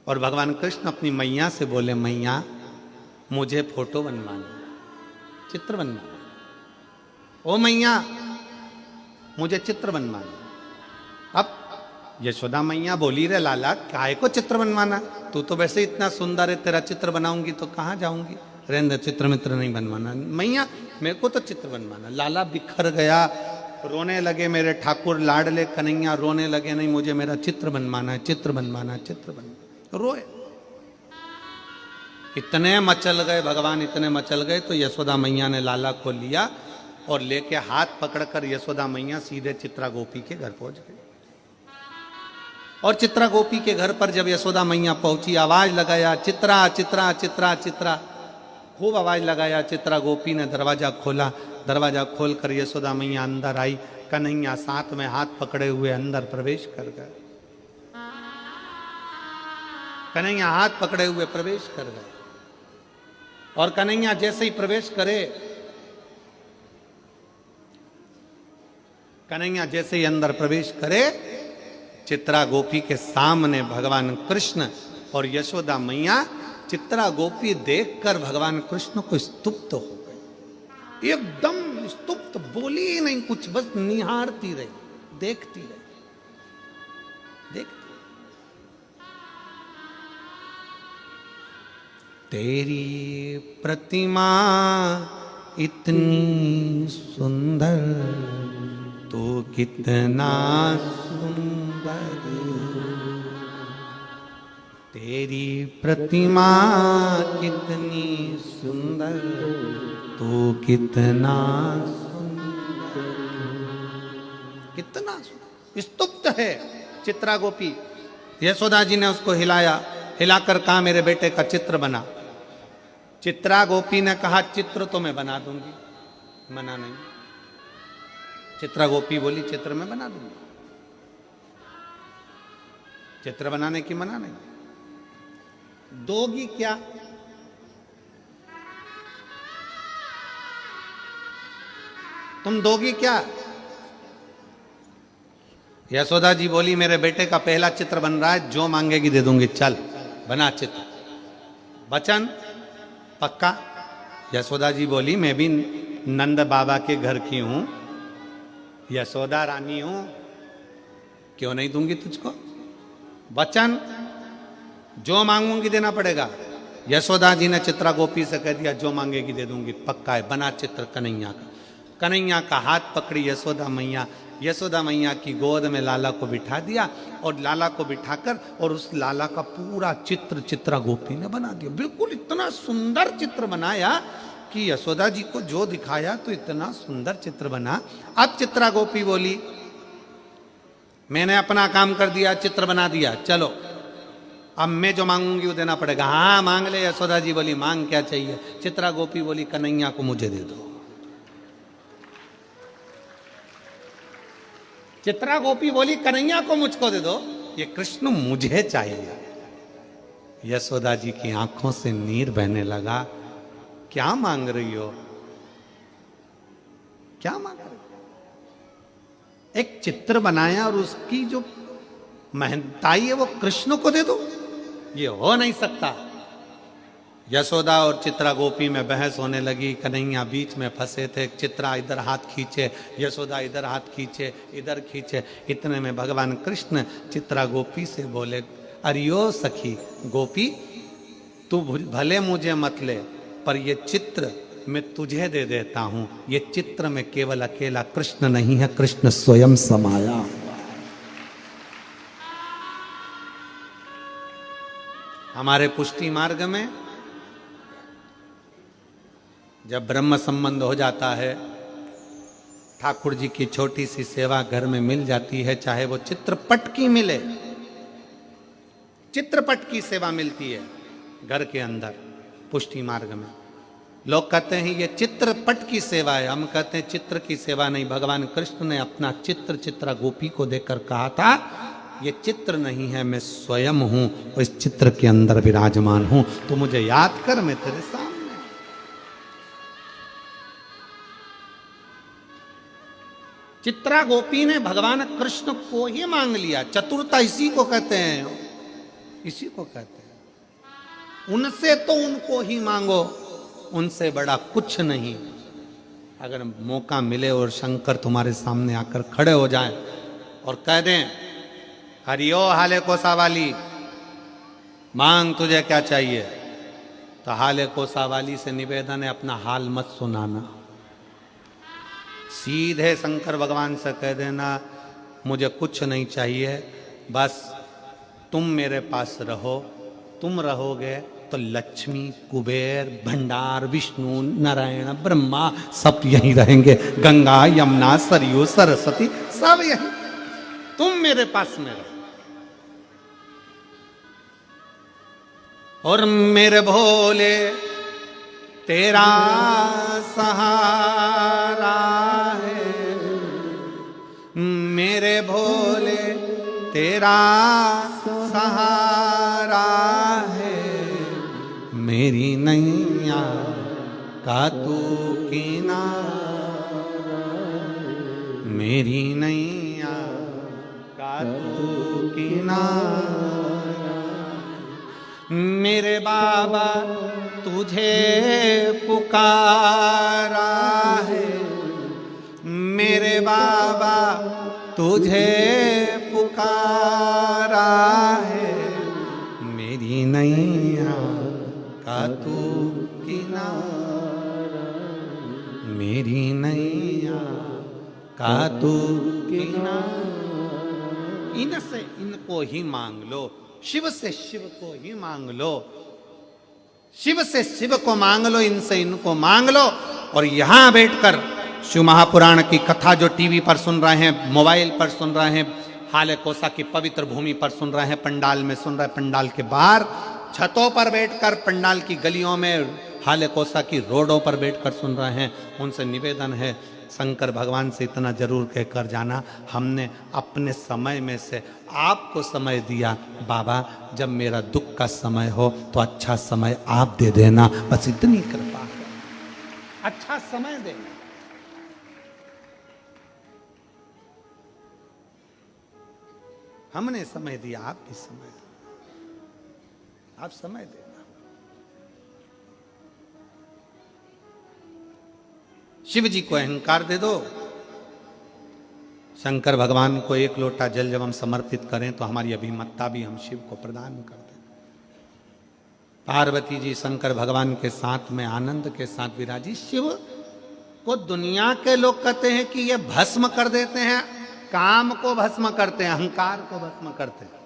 [SPEAKER 1] और भगवान कृष्ण अपनी मैया से बोले, मैया मुझे फोटो बनवाना, चित्र बनवाना। ओ मैया मुझे चित्र बनवाना। अब यशोदा मैया बोली, रे लाला काय को चित्र बनवाना, तू तो वैसे इतना सुंदर है, तेरा चित्र बनाऊंगी तो कहाँ जाऊंगी, रेंद्र चित्र मित्र नहीं बनवाना। मैया मेरे को तो चित्र बनवाना। लाला बिखर गया, रोने लगे मेरे ठाकुर लाडले कन्हैया, रोने लगे, नहीं मुझे मेरा चित्र बनवाना है, चित्र बनवाना है, चित्र बनवाना। रोए। इतने मचल गए भगवान, इतने मचल गए तो यशोदा मैया ने लाला को लिया और लेके हाथ पकड़कर यशोदा मैया सीधे चित्रा गोपी के घर पहुंच गई। और चित्रा गोपी के घर पर जब यशोदा मैया पहुंची, आवाज लगाया चित्रा चित्रा चित्रा चित्रा, खूब आवाज लगाया। चित्रा गोपी ने दरवाजा खोला, दरवाजा खोलकर यशोदा मैया अंदर आई। कन्हैया साथ में हाथ पकड़े हुए अंदर प्रवेश कर गए। कन्हैया हाथ पकड़े हुए प्रवेश कर गए और कन्हैया जैसे ही प्रवेश करे, कन्हैया जैसे ही अंदर प्रवेश करे, चित्रा गोपी के सामने भगवान कृष्ण और यशोदा मैया। चित्रा गोपी देखकर भगवान कृष्ण को स्तुप्त हो गई, एकदम स्तुप्त, बोली ही नहीं कुछ, बस निहारती रही, देखती रही, देखती। तेरी प्रतिमा इतनी सुंदर, तो कितना सुंदर। तेरी प्रतिमा कितनी सुंदर, तो कितना सुंदर। कितना स्तुप्त है चित्रा गोपी। यशोदा जी ने उसको हिलाया, हिलाकर कहा मेरे बेटे का चित्र बना। चित्रा गोपी ने कहा चित्र तो मैं बना दूंगी, मना नहीं। चित्रा गोपी बोली चित्र मैं बना दूंगी, चित्र बनाने की मना नहीं। दोगी क्या? तुम दोगी क्या? यशोदा जी बोली मेरे बेटे का पहला चित्र बन रहा है, जो मांगेगी दे दूंगी, चल बना चित्र। वचन पक्का? यशोदा जी बोली मैं भी नंद बाबा के घर की हूं, यशोदा रानी हूं, क्यों नहीं दूंगी तुझको? वचन जो मांगूंगी देना पड़ेगा। यशोदा जी ने चित्रा गोपी से कह दिया जो मांगेगी दे दूंगी, पक्का है, बना चित्र कन्हैया का। कन्हैया का हाथ पकड़ी यशोदा मैया, यशोदा मैया की गोद में लाला को बिठा दिया और लाला को बिठाकर और उस लाला का पूरा चित्र चित्रा गोपी ने बना दिया। बिल्कुल इतना सुंदर चित्र बनाया कि यशोदा जी को जो दिखाया तो इतना सुंदर चित्र बना। अब चित्रा गोपी बोली मैंने अपना काम कर दिया, चित्र बना दिया, चलो अब मैं जो मांगूंगी वो देना पड़ेगा। हाँ मांग ले। यशोदा जी बोली मांग क्या चाहिए? चित्रा गोपी बोली कन्हैया को मुझे दे दो। चित्रा गोपी बोली कन्हैया को मुझको दे दो, ये कृष्ण मुझे चाहिए। यशोदा जी की आंखों से नीर बहने लगा। क्या मांग रही हो? क्या मांग रही हो? एक चित्र बनाया और उसकी जो महंताई है वो कृष्ण को दे दो, ये हो नहीं सकता। यशोदा और चित्रा गोपी में बहस होने लगी। कन्हैया बीच में फंसे थे। चित्रा इधर हाथ खींचे, यशोदा इधर हाथ खींचे, इधर खींचे। इतने में भगवान कृष्ण चित्रा गोपी से बोले अरियो सखी गोपी, तू भले मुझे मत ले, पर ये चित्र मैं तुझे दे देता हूं। ये चित्र में केवल अकेला कृष्ण नहीं है, कृष्ण स्वयं समाया। हमारे पुष्टि मार्ग में जब ब्रह्म संबंध हो जाता है, ठाकुर जी की छोटी सी सेवा घर में मिल जाती है, चाहे वो चित्रपट की मिले, चित्रपट की सेवा मिलती है घर के अंदर पुष्टि मार्ग में। लोग कहते हैं ये चित्रपट की सेवा है, हम कहते हैं चित्र की सेवा नहीं। भगवान कृष्ण ने अपना चित्र चित्रा गोपी को देकर कहा था ये चित्र नहीं है, मैं स्वयं हूं और इस चित्र के अंदर विराजमान हूं, तो मुझे याद कर, मैं तेरे सामने। चित्रा गोपी ने भगवान कृष्ण को ही मांग लिया। चतुरता इसी को कहते हैं, इसी को कहते हैं। उनसे तो उनको ही मांगो, उनसे बड़ा कुछ नहीं। अगर मौका मिले और शंकर तुम्हारे सामने आकर खड़े हो जाएं और कह दें हरियो हाले कोसावाली, मांग तुझे क्या चाहिए, तो हाले कोसावाली से निवेदन है अपना हाल मत सुनाना। सीधे शंकर भगवान से कह देना मुझे कुछ नहीं चाहिए, बस तुम मेरे पास रहो, तुम रहोगे तो लक्ष्मी, कुबेर, भंडार, विष्णु, नारायण, ब्रह्मा सब यहीं रहेंगे। गंगा, यमुना, सरयू, सरस्वती सब यहीं। तुम मेरे पास में रहो। और मेरे भोले तेरा सहारा है, मेरे भोले तेरा सहारा है, मेरी नैया का तू किनारा, मेरी नैया का तू किनारा। मेरे बाबा तुझे पुकारा है, मेरे बाबा तुझे पुकारा है, मेरी नैया का तू किनारा, मेरी नैया का तू किनारा। इनसे इनको ही मांग लो, शिव से शिव को ही मांग लो, शिव से शिव को मांग लो, इनसे इनको मांग लो। और यहां बैठकर शिव महापुराण की कथा जो टीवी पर सुन रहे हैं, मोबाइल पर सुन रहे हैं, हाले कोसा की पवित्र भूमि पर सुन रहे हैं, पंडाल में सुन रहे हैं, पंडाल के बाहर छतों पर बैठकर, पंडाल की गलियों में, हाले कोसा की रोडों पर बैठकर सुन रहे हैं, उनसे निवेदन है शंकर भगवान से इतना जरूर कहकर जाना, हमने अपने समय में से आपको समय दिया बाबा, जब मेरा दुख का समय हो तो अच्छा समय आप दे देना, बस इतनी कृपा है, अच्छा समय देना। हमने समय दिया, आप भी समय दो, आप समय देना। शिव जी को अहंकार दे दो। शंकर भगवान को एक लोटा जल जब हम समर्पित करें तो हमारी अभिमतता भी हम शिव को प्रदान कर दें। पार्वती जी शंकर भगवान के साथ में आनंद के साथ विराजी। शिव को दुनिया के लोग कहते हैं कि ये भस्म कर देते हैं, काम को भस्म करते हैं, अहंकार को भस्म करते हैं।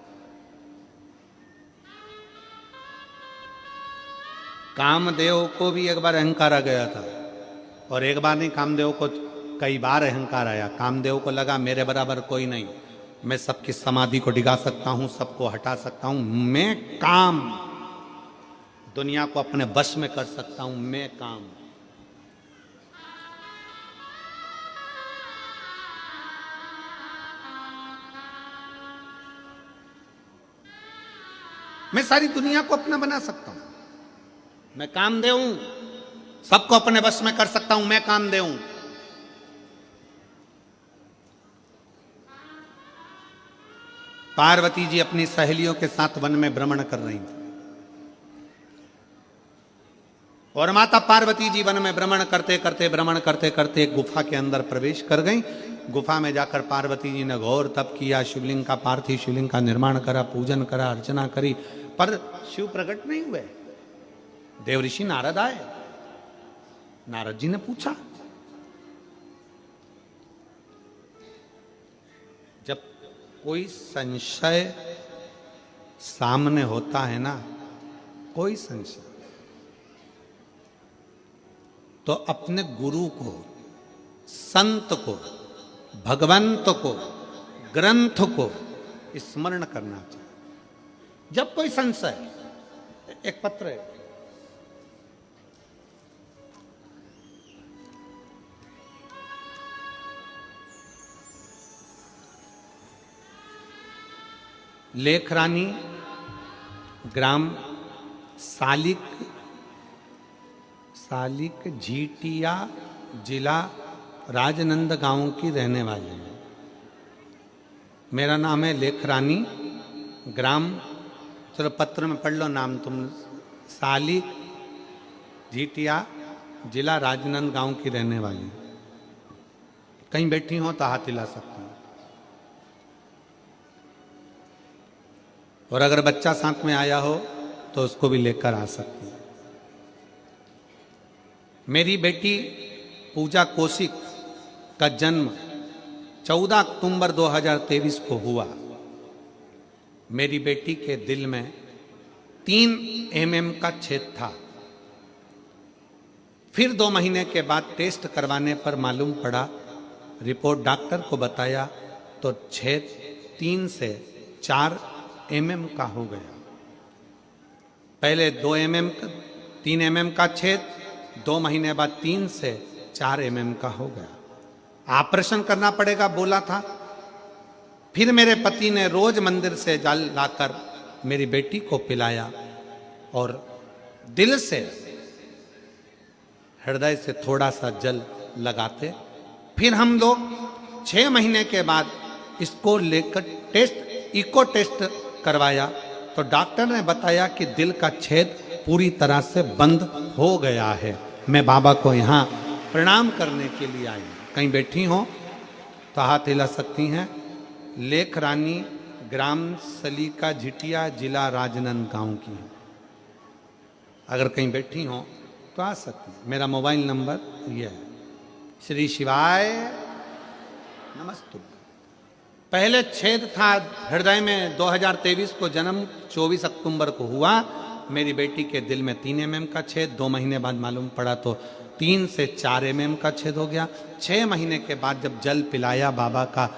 [SPEAKER 1] कामदेव को भी एक बार अहंकार आ गया था, और एक बार नहीं, कामदेव को कई बार अहंकार आया। कामदेव को लगा मेरे बराबर कोई नहीं, मैं सबकी समाधि को डिगा सकता हूं, सबको हटा सकता हूं, मैं काम, दुनिया को अपने वश में कर सकता हूं, मैं काम। मैं सारी दुनिया को अपना बना सकता हूं, मैं कामदेव हूं, सबको अपने वश में कर सकता हूं, मैं कामदेव हूं। पार्वती जी अपनी सहेलियों के साथ वन में भ्रमण कर रही थी, और माता पार्वती जी वन में भ्रमण करते करते एक गुफा के अंदर प्रवेश कर गई। गुफा में जाकर पार्वती जी ने घोर तप किया, शिवलिंग का, पार्थिव शिवलिंग का निर्माण करा, पूजन करा, अर्चना करी, पर शिव प्रकट नहीं हुए। देवऋषि नारद आए, नारद जी ने पूछा, जब कोई संशय सामने होता है ना, कोई संशय, तो अपने गुरु को, संत को, भगवंत को, ग्रंथ को स्मरण करना चाहिए। जब कोई संशय, एक पत्र है, लेखरानी, ग्राम सालिक झीटिया, जिला राजनंदगांव की रहने वाली हूँ। मेरा नाम है लेखरानी, ग्राम, चलो पत्र में पढ़ लो नाम तुम, सालिक झीटिया, जिला राजनंदगांव की रहने वाली। कहीं बैठी हो तो हाथ हिला सकती हूँ, और अगर बच्चा साथ में आया हो तो उसको भी लेकर आ सकती है। मेरी बेटी पूजा कौशिक का जन्म 14 अक्टूबर 2023 को हुआ। मेरी बेटी के दिल में 3 mm का छेद था। फिर 2 महीने के बाद टेस्ट करवाने पर मालूम पड़ा, रिपोर्ट डॉक्टर को बताया तो छेद 3 से 4 mm का हो गया। पहले 2 mm 3 mm का छेद, 2 महीने बाद 3 से 4 mm का हो गया। ऑपरेशन करना पड़ेगा बोला था। फिर मेरे पति ने रोज मंदिर से जल लाकर मेरी बेटी को पिलाया और दिल से, हृदय से थोड़ा सा जल लगाते। फिर हम लोग 6 महीने के बाद इसको लेकर इको टेस्ट करवाया तो डॉक्टर ने बताया कि दिल का छेद पूरी तरह से बंद हो गया है। मैं बाबा को यहाँ प्रणाम करने के लिए आई। कहीं बैठी हो तो हाथ हिला सकती हैं। लेख रानी, ग्राम सलीका झिटिया, जिला राजनांदगांव की हैं। अगर कहीं बैठी हो तो आ सकती हैं। मेरा मोबाइल नंबर यह है। श्री शिवाय नमस्तु। पहले छेद था हृदय में, 2023 को जन्म, 24 अक्टूबर को हुआ। मेरी बेटी के दिल में 3 mm का छेद, 2 महीने बाद मालूम पड़ा तो 3 से 4 mm का छेद हो गया। 6 महीने के बाद जब जल पिलाया, बाबा का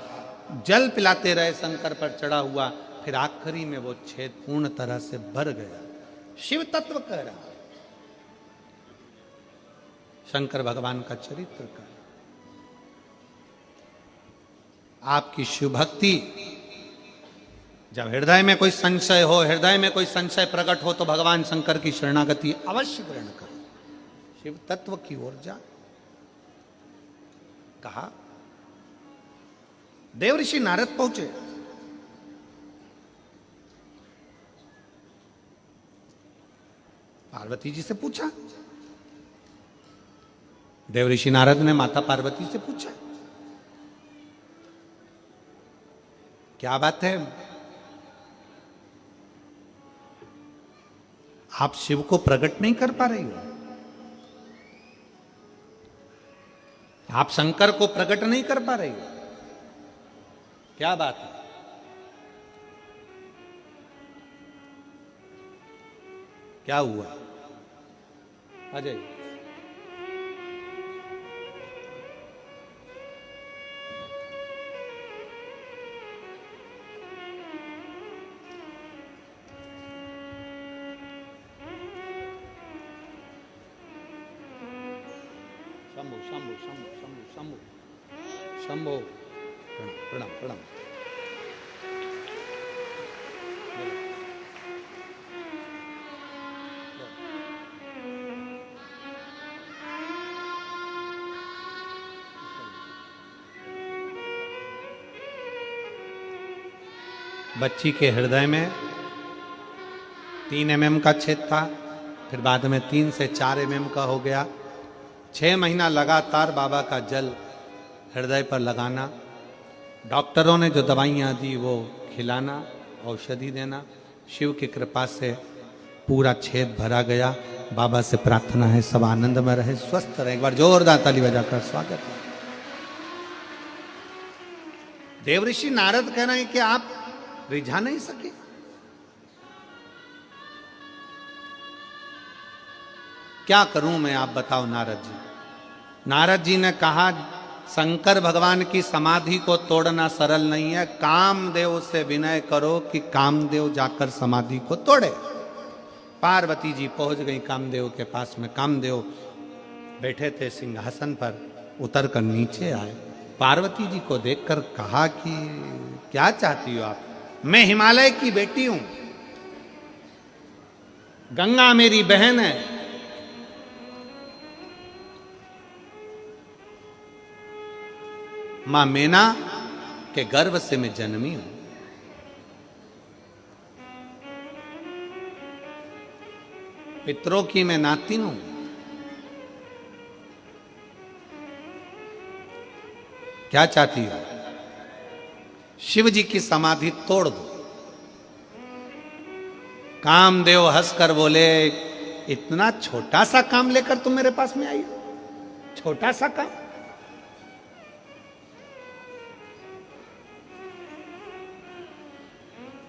[SPEAKER 1] जल पिलाते रहे, शंकर पर चढ़ा हुआ, फिर आखिरी में वो छेद पूर्ण तरह से भर गया। शिव तत्व कह रहा है, शंकर भगवान का चरित्र का। आपकी शिव भक्ति, जब हृदय में कोई संशय हो, हृदय में कोई संशय प्रकट हो तो भगवान शंकर की शरणागति अवश्य ग्रहण करो, शिव तत्व की ओर जा। कहा देव ऋषि नारद पहुंचे। पार्वती जी से पूछा। देव ऋषि नारद ने माता पार्वती से पूछा, क्या बात है, आप शिव को प्रकट नहीं कर पा रही हो, आप शंकर को प्रकट नहीं कर पा रही हो, क्या बात है? क्या हुआ? आ जाइए। शंभो शंभो शंभो शंभो शंभो शंभो, प्रणाम प्रणाम। बच्ची के हृदय में 3 mm का छेद था, फिर बाद में 3 से 4 mm का हो गया। 6 महीना लगातार बाबा का जल हृदय पर लगाना, डॉक्टरों ने जो दवाइयाँ दी वो खिलाना, औषधि देना। शिव की कृपा से पूरा छेद भरा गया। बाबा से प्रार्थना है सब आनंद में रहे, स्वस्थ रहे। एक बार जोरदार ताली बजाकर स्वागत है। देवऋषि नारद कह रहे हैं कि आप रिझा नहीं सके। क्या करूं मैं, आप बताओ नारद जी। नारद जी ने कहा, शंकर भगवान की समाधि को तोड़ना सरल नहीं है, कामदेव से विनय करो कि कामदेव जाकर समाधि को तोड़े। पार्वती जी पहुंच गई कामदेव के पास में। कामदेव बैठे थे सिंहासन पर, उतर कर नीचे आए। पार्वती जी को देखकर कहा कि क्या चाहती हो आप? मैं हिमालय की बेटी हूं, गंगा मेरी बहन है, मां मेना के गर्भ से मैं जन्मी हूं। पितरों की मैं नाती हूं। क्या चाहती हो? शिव जी की समाधि तोड़ दो। कामदेव हंसकर बोले, इतना छोटा सा काम लेकर तुम मेरे पास में आई हो? छोटा सा काम?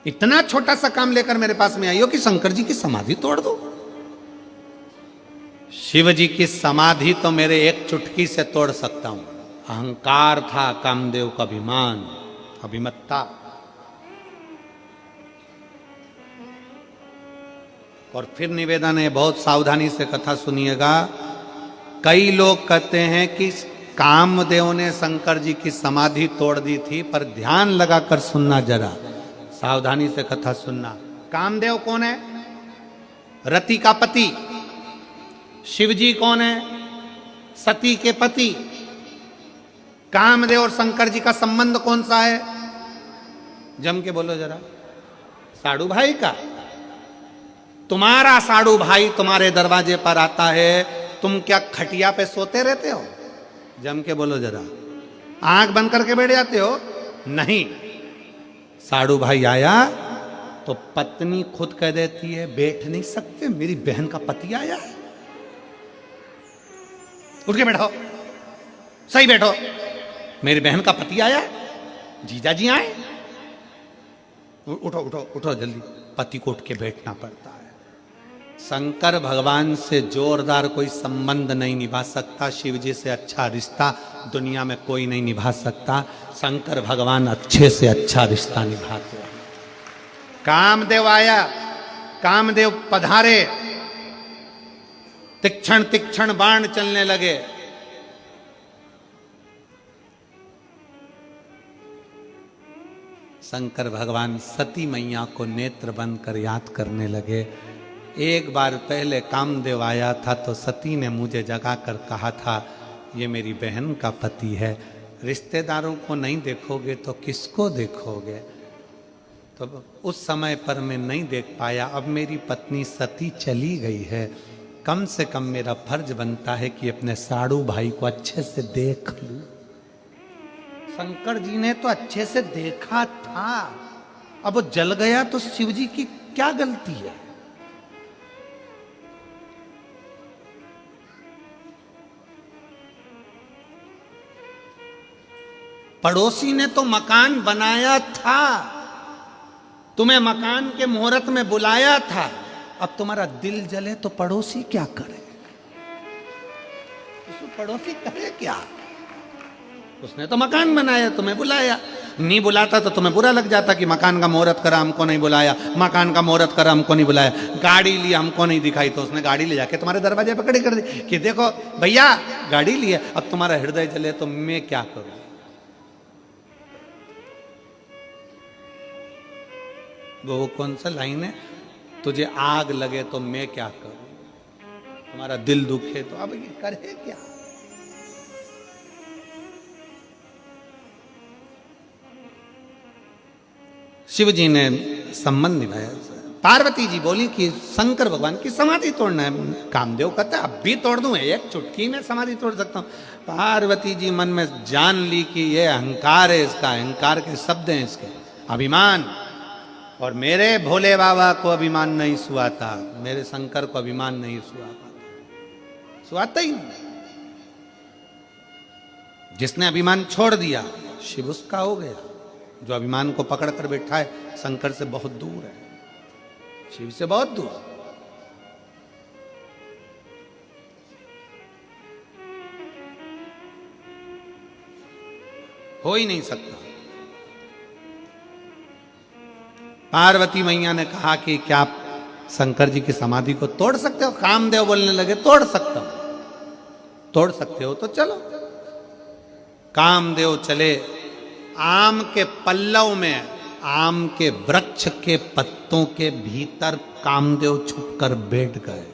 [SPEAKER 1] इतना छोटा सा काम लेकर मेरे पास में आई हो कि शंकर जी की समाधि तोड़ दो। शिव जी की समाधि तो मेरे एक चुटकी से तोड़ सकता हूं। अहंकार था कामदेव का, अभिमान, अभिमत्ता। और फिर निवेदन है, बहुत सावधानी से कथा सुनिएगा। कई लोग कहते हैं कि कामदेव ने शंकर जी की समाधि तोड़ दी थी, पर ध्यान लगाकर सुनना, जरा सावधानी से कथा सुनना। कामदेव कौन है? रति का पति। शिव जी कौन है? सती के पति। कामदेव और शंकर जी का संबंध कौन सा है? जम के बोलो जरा। साड़ू भाई का। तुम्हारा साड़ू भाई तुम्हारे दरवाजे पर आता है, तुम क्या खटिया पे सोते रहते हो? जम के बोलो जरा। आंख बंद करके बैठ जाते हो? नहीं। साड़ू भाई आया तो पत्नी खुद कह देती है, बैठ नहीं सकते, मेरी बहन का पति आया है। उठ के बैठो, सही बैठो, मेरी बहन का पति आया है, जीजा जी आए। उठो उठो उठो जल्दी। पति को उठ के बैठना पड़ता है। शंकर भगवान से जोरदार कोई संबंध नहीं निभा सकता, शिव जी से अच्छा रिश्ता दुनिया में कोई नहीं निभा सकता। शंकर भगवान अच्छे से अच्छा रिश्ता निभाते हैं। कामदेव आया, कामदेव पधारे, तीक्ष्ण तीक्ष्ण बाण चलने लगे। शंकर भगवान सती मैया को नेत्र बंद कर याद करने लगे। एक बार पहले कामदेव आया था तो सती ने मुझे जगाकर कहा था, ये मेरी बहन का पति है। रिश्तेदारों को नहीं देखोगे तो किसको देखोगे? तो उस समय पर मैं नहीं देख पाया। अब मेरी पत्नी सती चली गई है, कम से कम मेरा फर्ज बनता है कि अपने साड़ू भाई को अच्छे से देख लूं। शंकर जी ने तो अच्छे से देखा था, अब वो जल गया तो शिव जी की क्या गलती है? पड़ोसी ने तो मकान बनाया था, तुम्हें मकान के मुहूर्त में बुलाया था। अब तुम्हारा दिल जले तो पड़ोसी क्या करे? पड़ोसी करे क्या? उसने तो मकान बनाया, तुम्हें बुलाया। नहीं बुलाता तो तुम्हें बुरा लग जाता कि मकान का मुहूर्त करा, हमको नहीं बुलाया, मकान का मुहूर्त करा, हमको नहीं बुलाया। गाड़ी ली, हमको नहीं दिखाई, तो उसने गाड़ी ले जाके तुम्हारे दरवाजे पर खड़ी कर दी कि देखो भैया गाड़ी ली है। अब तुम्हारा हृदय जले तो मैं क्या करूं? वो कौन सा लाइन है? तुझे आग लगे तो मैं क्या करूं? तुम्हारा दिल दुखे तो अब ये करे क्या? शिव जी ने संबंध निभाया। पार्वती जी बोली कि शंकर भगवान की समाधि तोड़ना है। कामदेव कहता है अब भी तोड़ दूं, एक चुटकी में समाधि तोड़ सकता हूं। पार्वती जी मन में जान ली कि ये अहंकार है, इसका अहंकार के शब्द हैं इसके, अभिमान। और मेरे भोले बाबा को अभिमान नहीं सुहाता, मेरे शंकर को अभिमान नहीं सुहाता ही नहीं। जिसने अभिमान छोड़ दिया शिव उसका हो गया। जो अभिमान को पकड़ कर बैठा है शंकर से बहुत दूर है, शिव से बहुत दूर। हो ही नहीं सकता। पार्वती मैया ने कहा कि क्या आप शंकर जी की समाधि को तोड़ सकते हो? कामदेव बोलने लगे तोड़ सकता हूं। तोड़ सकते हो तो चलो। कामदेव चले। आम के पल्लव में, आम के वृक्ष के पत्तों के भीतर कामदेव छुपकर बैठ गए।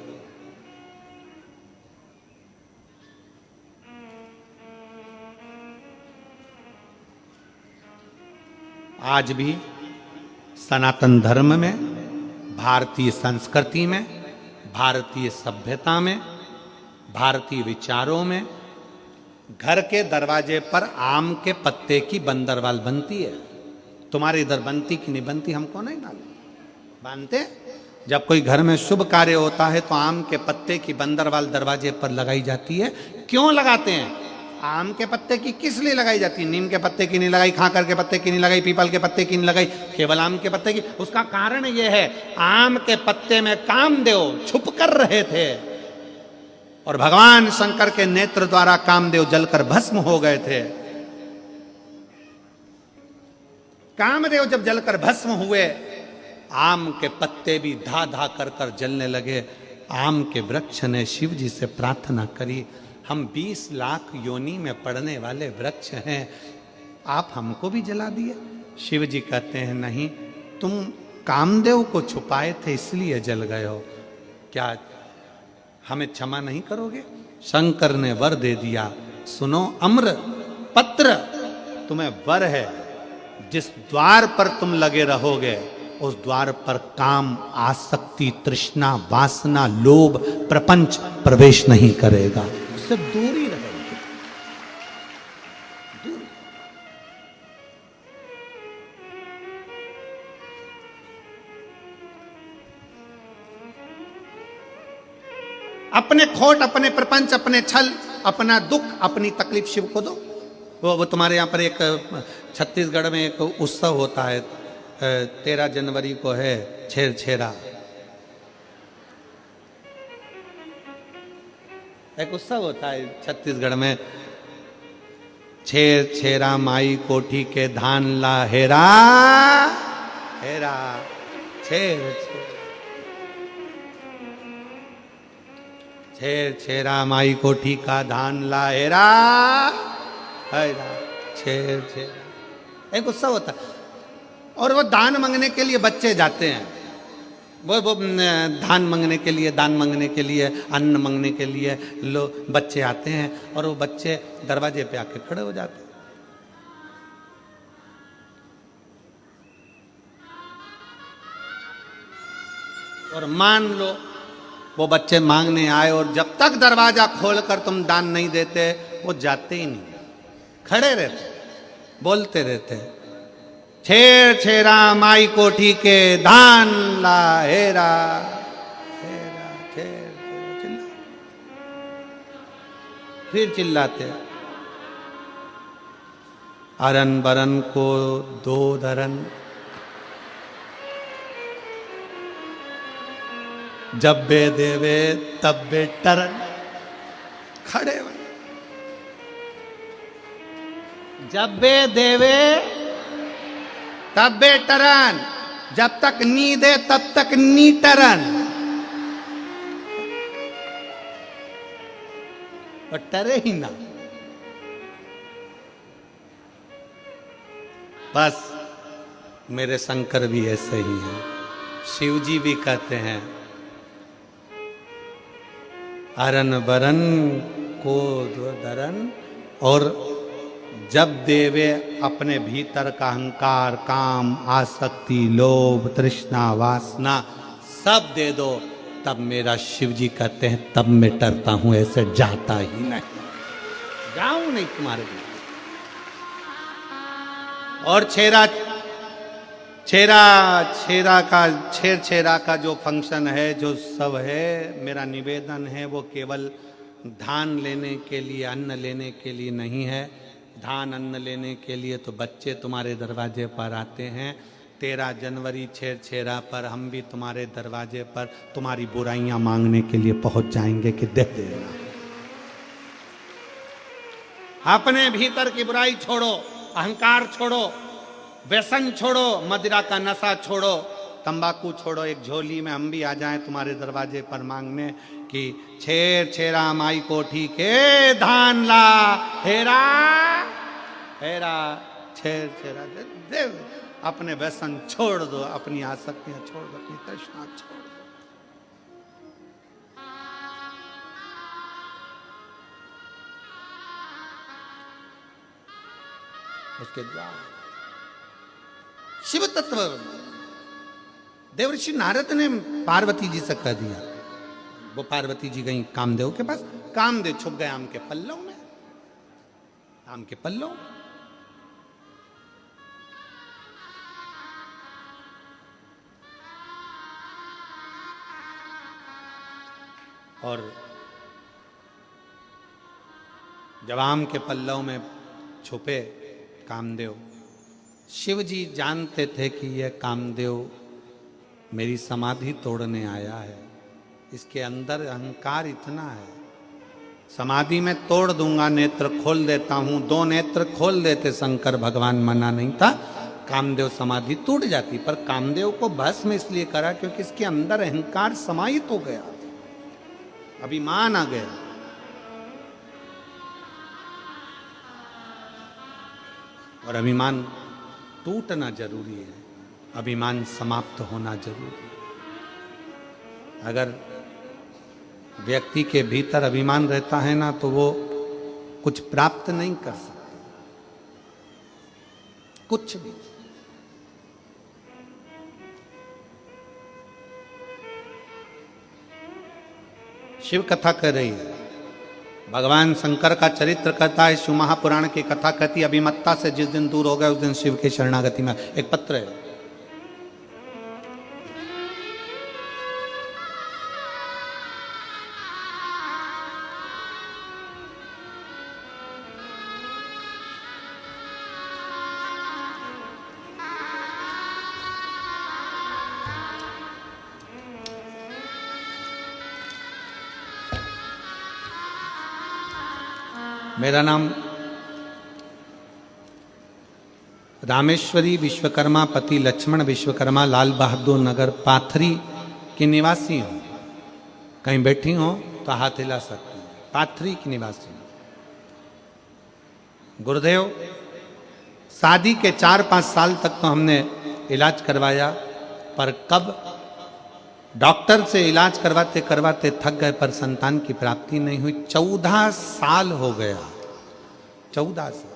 [SPEAKER 1] आज भी सनातन धर्म में, भारतीय संस्कृति में, भारतीय सभ्यता में, भारतीय विचारों में घर के दरवाजे पर आम के पत्ते की बंदरवाल बनती है। तुम्हारे इधर बनती कि नहीं बनती हमको नहीं मालूम। बांधते जब कोई घर में शुभ कार्य होता है तो आम के पत्ते की बंदरवाल दरवाजे पर लगाई जाती है। क्यों लगाते हैं? आम के पत्ते की किस लिए लगाई जाती है? नीम के पत्ते की नहीं लगाई, खाकर के पत्ते की नहीं लगाई, पीपल के पत्ते की नहीं लगाई, केवल आम के पत्ते की। उसका कारण यह है, आम के पत्ते में कामदेव छुप कर रहे थे और भगवान शंकर के नेत्र द्वारा कामदेव जलकर भस्म हो गए थे। कामदेव जब जलकर भस्म हुए, आम के पत्ते भी धा धा कर कर जलने लगे। आम के वृक्ष ने शिव जी से प्रार्थना करी, हम 20 लाख योनि में पड़ने वाले वृक्ष हैं, आप हमको भी जला दिए। शिव जी कहते हैं, नहीं, तुम कामदेव को छुपाए थे इसलिए जल गए हो, क्या हमें क्षमा नहीं करोगे? शंकर ने वर दे दिया, सुनो अम्र पत्र, तुम्हें वर है, जिस द्वार पर तुम लगे रहोगे उस द्वार पर काम, आसक्ति, तृष्णा, वासना, लोभ, प्रपंच प्रवेश नहीं करेगा, उससे दूर ही रहेगी। दूर। अपने खोट, अपने प्रपंच, अपने छल, अपना दुख, अपनी तकलीफ शिव को दो। वो तुम्हारे यहाँ पर एक छत्तीसगढ़ में एक उत्सव होता है, 13 जनवरी को है छेरा। एक उत्सव होता है छत्तीसगढ़ में, छेरा माई कोठी के धान ला हेरा हेरा, छेरा माई कोठी का धान ला हेरा हेरा, छेरा। एक उत्सव होता है और वो दान मांगने के लिए बच्चे जाते हैं, वो धान मांगने के लिए, दान मांगने के लिए, अन्न मांगने के लिए लोग बच्चे आते हैं और वो बच्चे दरवाजे पे आके खड़े हो जाते हैं। और मान लो वो बच्चे मांगने आए और जब तक दरवाजा खोलकर तुम दान नहीं देते वो जाते ही नहीं, खड़े रहते, बोलते रहते, छेरा माई कोठी के धान ला हेरा हेरा, चिल्ला, फिर चिल्लाते, अरन बरन को दो धरन, जब बे देवे तब बे टरन। खड़े हुए, जब बे देवे तब बे टरन, जब तक नी दे तब तक नी टरन। और टरे ही ना, बस मेरे शंकर भी ऐसे ही हैं। शिव जी भी कहते हैं, अरन बरन को दो धरन, और जब देवे अपने भीतर का अहंकार, काम, आसक्ति, लोभ, तृष्णा, वासना सब दे दो, तब मेरा शिव जी कहते हैं तब मैं डरता हूं, ऐसे जाता ही नहीं, जाऊं नहीं तुम्हारे लिए। और छेरा का जो फंक्शन है, जो सब है, मेरा निवेदन है वो केवल धान लेने के लिए, अन्न लेने के लिए नहीं है। धान अन्न लेने के लिए तो बच्चे तुम्हारे दरवाजे पर आते हैं। 13 जनवरी छेरा पर हम भी तुम्हारे दरवाजे पर तुम्हारी बुराइयां मांगने के लिए पहुंच जाएंगे कि दे देना। अपने भीतर की बुराई छोड़ो, अहंकार छोड़ो, व्यसन छोड़ो, मदिरा का नशा छोड़ो, तंबाकू छोड़ो, एक झोली में हम भी आ जाएं तुम्हारे दरवाजे पर मांगने कि छेरा माई कोठी के धान ला हेरा हेरा, छेरा दे। अपने व्यसन छोड़ दो, अपनी आसक्तियां छोड़ दो, अपनी तृष्णा छोड़ दो। उसके द्वारा शिव तत्व देवर्षि नारद ने पार्वती जी से कह दिया। वो पार्वती जी गई कामदेव के पास, कामदेव छुप गए आम के पल्लों में, आम के पल्लों। और जब आम के पल्लव में छुपे कामदेव, शिव जी जानते थे कि यह कामदेव मेरी समाधि तोड़ने आया है, इसके अंदर अहंकार इतना है, समाधि में तोड़ दूंगा, नेत्र खोल देता हूं। 2 नेत्र खोल देते शंकर भगवान, मना नहीं था, कामदेव समाधि टूट जाती। पर कामदेव को भस्म इसलिए करा क्योंकि इसके अंदर अहंकार समाहित हो गया, अभिमान आ गया। और अभिमान टूटना जरूरी है, अभिमान समाप्त होना जरूरी है। अगर व्यक्ति के भीतर अभिमान रहता है ना, तो वो कुछ प्राप्त नहीं कर सकता, कुछ भी। शिव कथा कर रही है, भगवान शंकर का चरित्र कहता है, शिव महापुराण की कथा कहती है, अभिमत्ता से जिस दिन दूर हो गए उस दिन शिव की शरणागति में। एक पत्र है, मेरा नाम रामेश्वरी विश्वकर्मा पति लक्ष्मण विश्वकर्मा लाल बहादुर नगर पाथरी की निवासी हूँ। कहीं बैठी हो तो हाथ हिला सकती हूँ। पाथरी की निवासी हूँ। गुरुदेव, शादी के 4-5 साल तक तो हमने इलाज करवाया, पर कब डॉक्टर से इलाज करवाते करवाते थक गए, पर संतान की प्राप्ति नहीं हुई। 14 साल हो गया, 14 साल,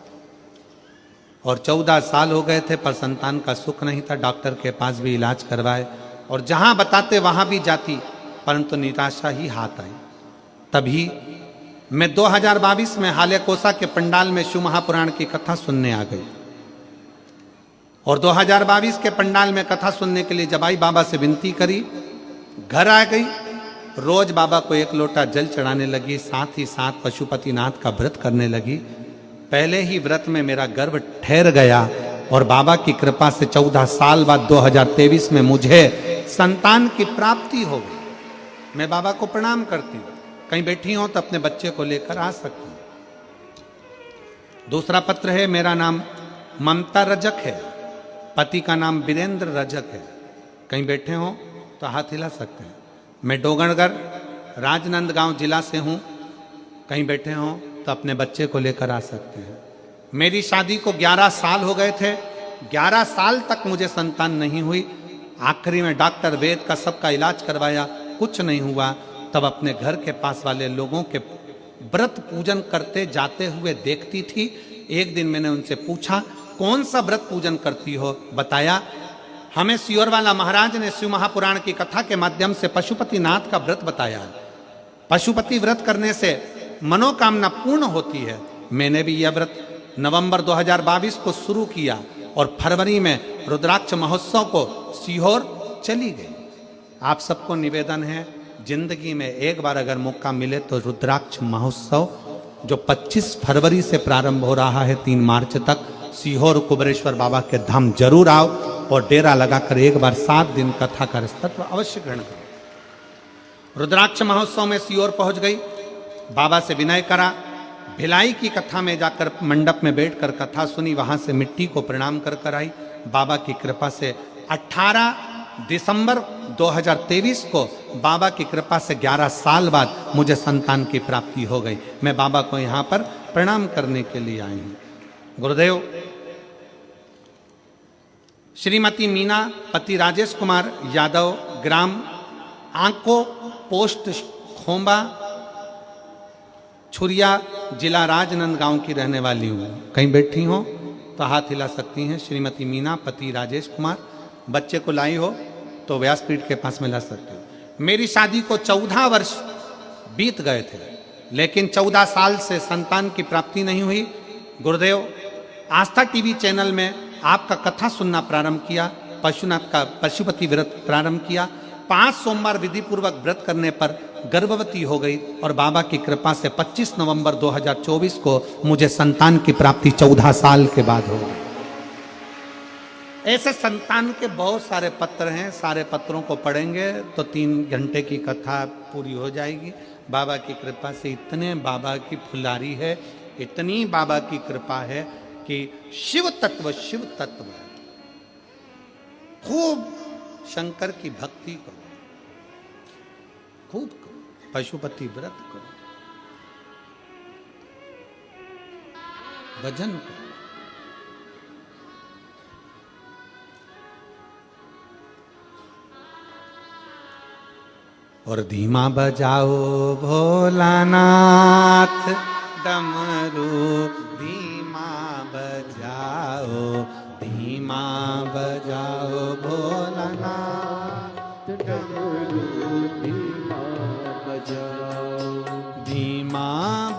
[SPEAKER 1] और 14 साल हो गए थे पर संतान का सुख नहीं था। डॉक्टर के पास भी इलाज करवाए और जहां बताते वहां भी जाती, परंतु निराशा ही हाथ आई। तभी मैं 2022 में हाले कोसा के पंडाल में शिव महापुराण की कथा सुनने आ गई, और 2022 के पंडाल में कथा सुनने के लिए जब आई, बाबा से विनती करी, घर आ गई। रोज बाबा को 1 लोटा जल चढ़ाने लगी, साथ ही साथ पशुपतिनाथ का व्रत करने लगी। पहले ही व्रत में मेरा गर्भ ठहर गया और बाबा की कृपा से 14 साल बाद 2023 में मुझे संतान की प्राप्ति हो गई। मैं बाबा को प्रणाम करती हूँ। कहीं बैठी हो तो अपने बच्चे को लेकर आ सकती हूँ। दूसरा पत्र है, मेरा नाम ममता रजक है, पति का नाम वीरेंद्र रजक है। कहीं बैठे हो तो हाथ हिला सकते हैं। मैं डोंगरगढ़ राजनांदगांव जिला से हूँ। कहीं बैठे हो तो अपने बच्चे को लेकर आ सकते हैं। मेरी शादी को 11 साल हो गए थे, 11 साल तक मुझे संतान नहीं हुई। आखिरी में डॉक्टर वेद का सबका इलाज करवाया, कुछ नहीं हुआ। तब अपने घर के पास वाले लोगों के व्रत पूजन करते जाते हुए देखती थी। एक दिन मैंने उनसे पूछा, कौन सा व्रत पूजन करती हो? बताया, हमें सियोरवाला महाराज ने शिव महापुराण की कथा के माध्यम से पशुपतिनाथ का व्रत बताया है। पशुपति व्रत करने से मनोकामना पूर्ण होती है। मैंने भी यह व्रत नवंबर 2022 को शुरू किया और फरवरी में रुद्राक्ष महोत्सव को सीहोर चली गई। आप सबको निवेदन है, जिंदगी में एक बार अगर मौका मिले तो रुद्राक्ष महोत्सव जो 25 फरवरी से प्रारंभ हो रहा है 3 मार्च तक, सीहोर कुबेरेश्वर बाबा के धाम जरूर आओ और डेरा लगाकर एक बार 7 दिन कथा का तत्व अवश्य ग्रहण करो। रुद्राक्ष महोत्सव में सीहोर पहुंच गई, बाबा से विनय करा, भिलाई की कथा में जाकर मंडप में बैठकर कथा सुनी, वहां से मिट्टी को प्रणाम कर कर आई। बाबा की कृपा से 18 दिसंबर 2023 को बाबा की कृपा से 11 साल बाद मुझे संतान की प्राप्ति हो गई। मैं बाबा को यहाँ पर प्रणाम करने के लिए आई हूँ। गुरुदेव, श्रीमती मीना पति राजेश कुमार यादव, ग्राम आंको, पोस्ट खोंबा, छुरिया, जिला राजनांदगांव की रहने वाली हूँ। कहीं बैठी हो तो हाथ हिला सकती हैं। श्रीमती मीना पति राजेश कुमार, बच्चे को लाई हो तो व्यासपीठ के पास में ला सकते हो। मेरी शादी को 14 वर्ष बीत गए थे, लेकिन 14 साल से संतान की प्राप्ति नहीं हुई। गुरुदेव, आस्था टीवी चैनल में आपका कथा सुनना प्रारंभ किया, पशुपति व्रत प्रारंभ किया। 5 सोमवार विधि पूर्वक व्रत करने पर गर्भवती हो गई और बाबा की कृपा से 25 नवंबर 2024 को मुझे संतान की प्राप्ति 14 साल के बाद हो गई। ऐसे संतान के बहुत सारे पत्र हैं, सारे पत्रों को पढ़ेंगे तो 3 घंटे की कथा पूरी हो जाएगी। बाबा की कृपा से इतने बाबा की फुलारी है, इतनी बाबा की कृपा है कि शिव तत्व है। खूब शंकर की भक्ति करो, खूब करो, पशुपति व्रत करो, भजन करो। और धीमा बजाओ भोलानाथ डमरू, धीमा बजाओ, धीमा बजाओ भोलानाथ
[SPEAKER 2] डमरू, धीमा बजाओ,
[SPEAKER 1] धीमा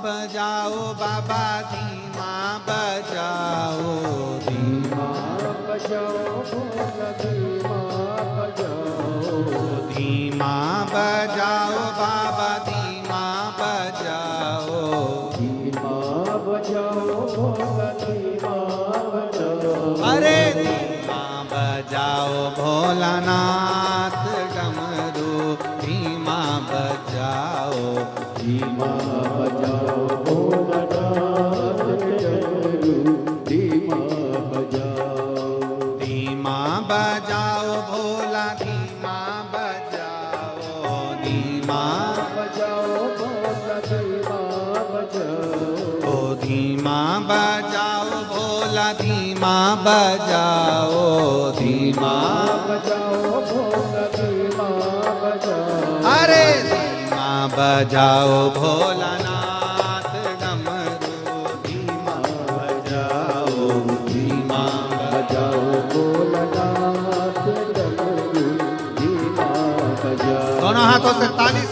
[SPEAKER 1] बजाओ बाबा, धीमा बजाओ,
[SPEAKER 2] धीमा बजाओ भोला, धीमा बजाओ,
[SPEAKER 1] धीमा बजाओ बाबा, धीमा बजाओ,
[SPEAKER 2] धीमा बजाओ भोला, धीमा बजाओ।
[SPEAKER 1] अरे धीमा बजाओ भोलानाथ डमरू, धीमा बजाओ,
[SPEAKER 2] धीमा बजाओ भोलानाथ डमरू, धीमा बजाओ,
[SPEAKER 1] धीमा बजाओ भोला, धीमा बजाओ, धीमा
[SPEAKER 2] बजाओ भोला, धीमा बजाओ,
[SPEAKER 1] ओ धीमा बजाओ भोला, धीमा बजाओ, धीमा
[SPEAKER 2] बजाओ भोला, धीमा बजाओ।
[SPEAKER 1] अरे धीमा बजाओ भोलानाथ डमरू, धीमा बजाओ, धीमा
[SPEAKER 2] बजाओ भोलानाथ डमरू, धीमा बजाओ।
[SPEAKER 1] दोनों हाथों से ताली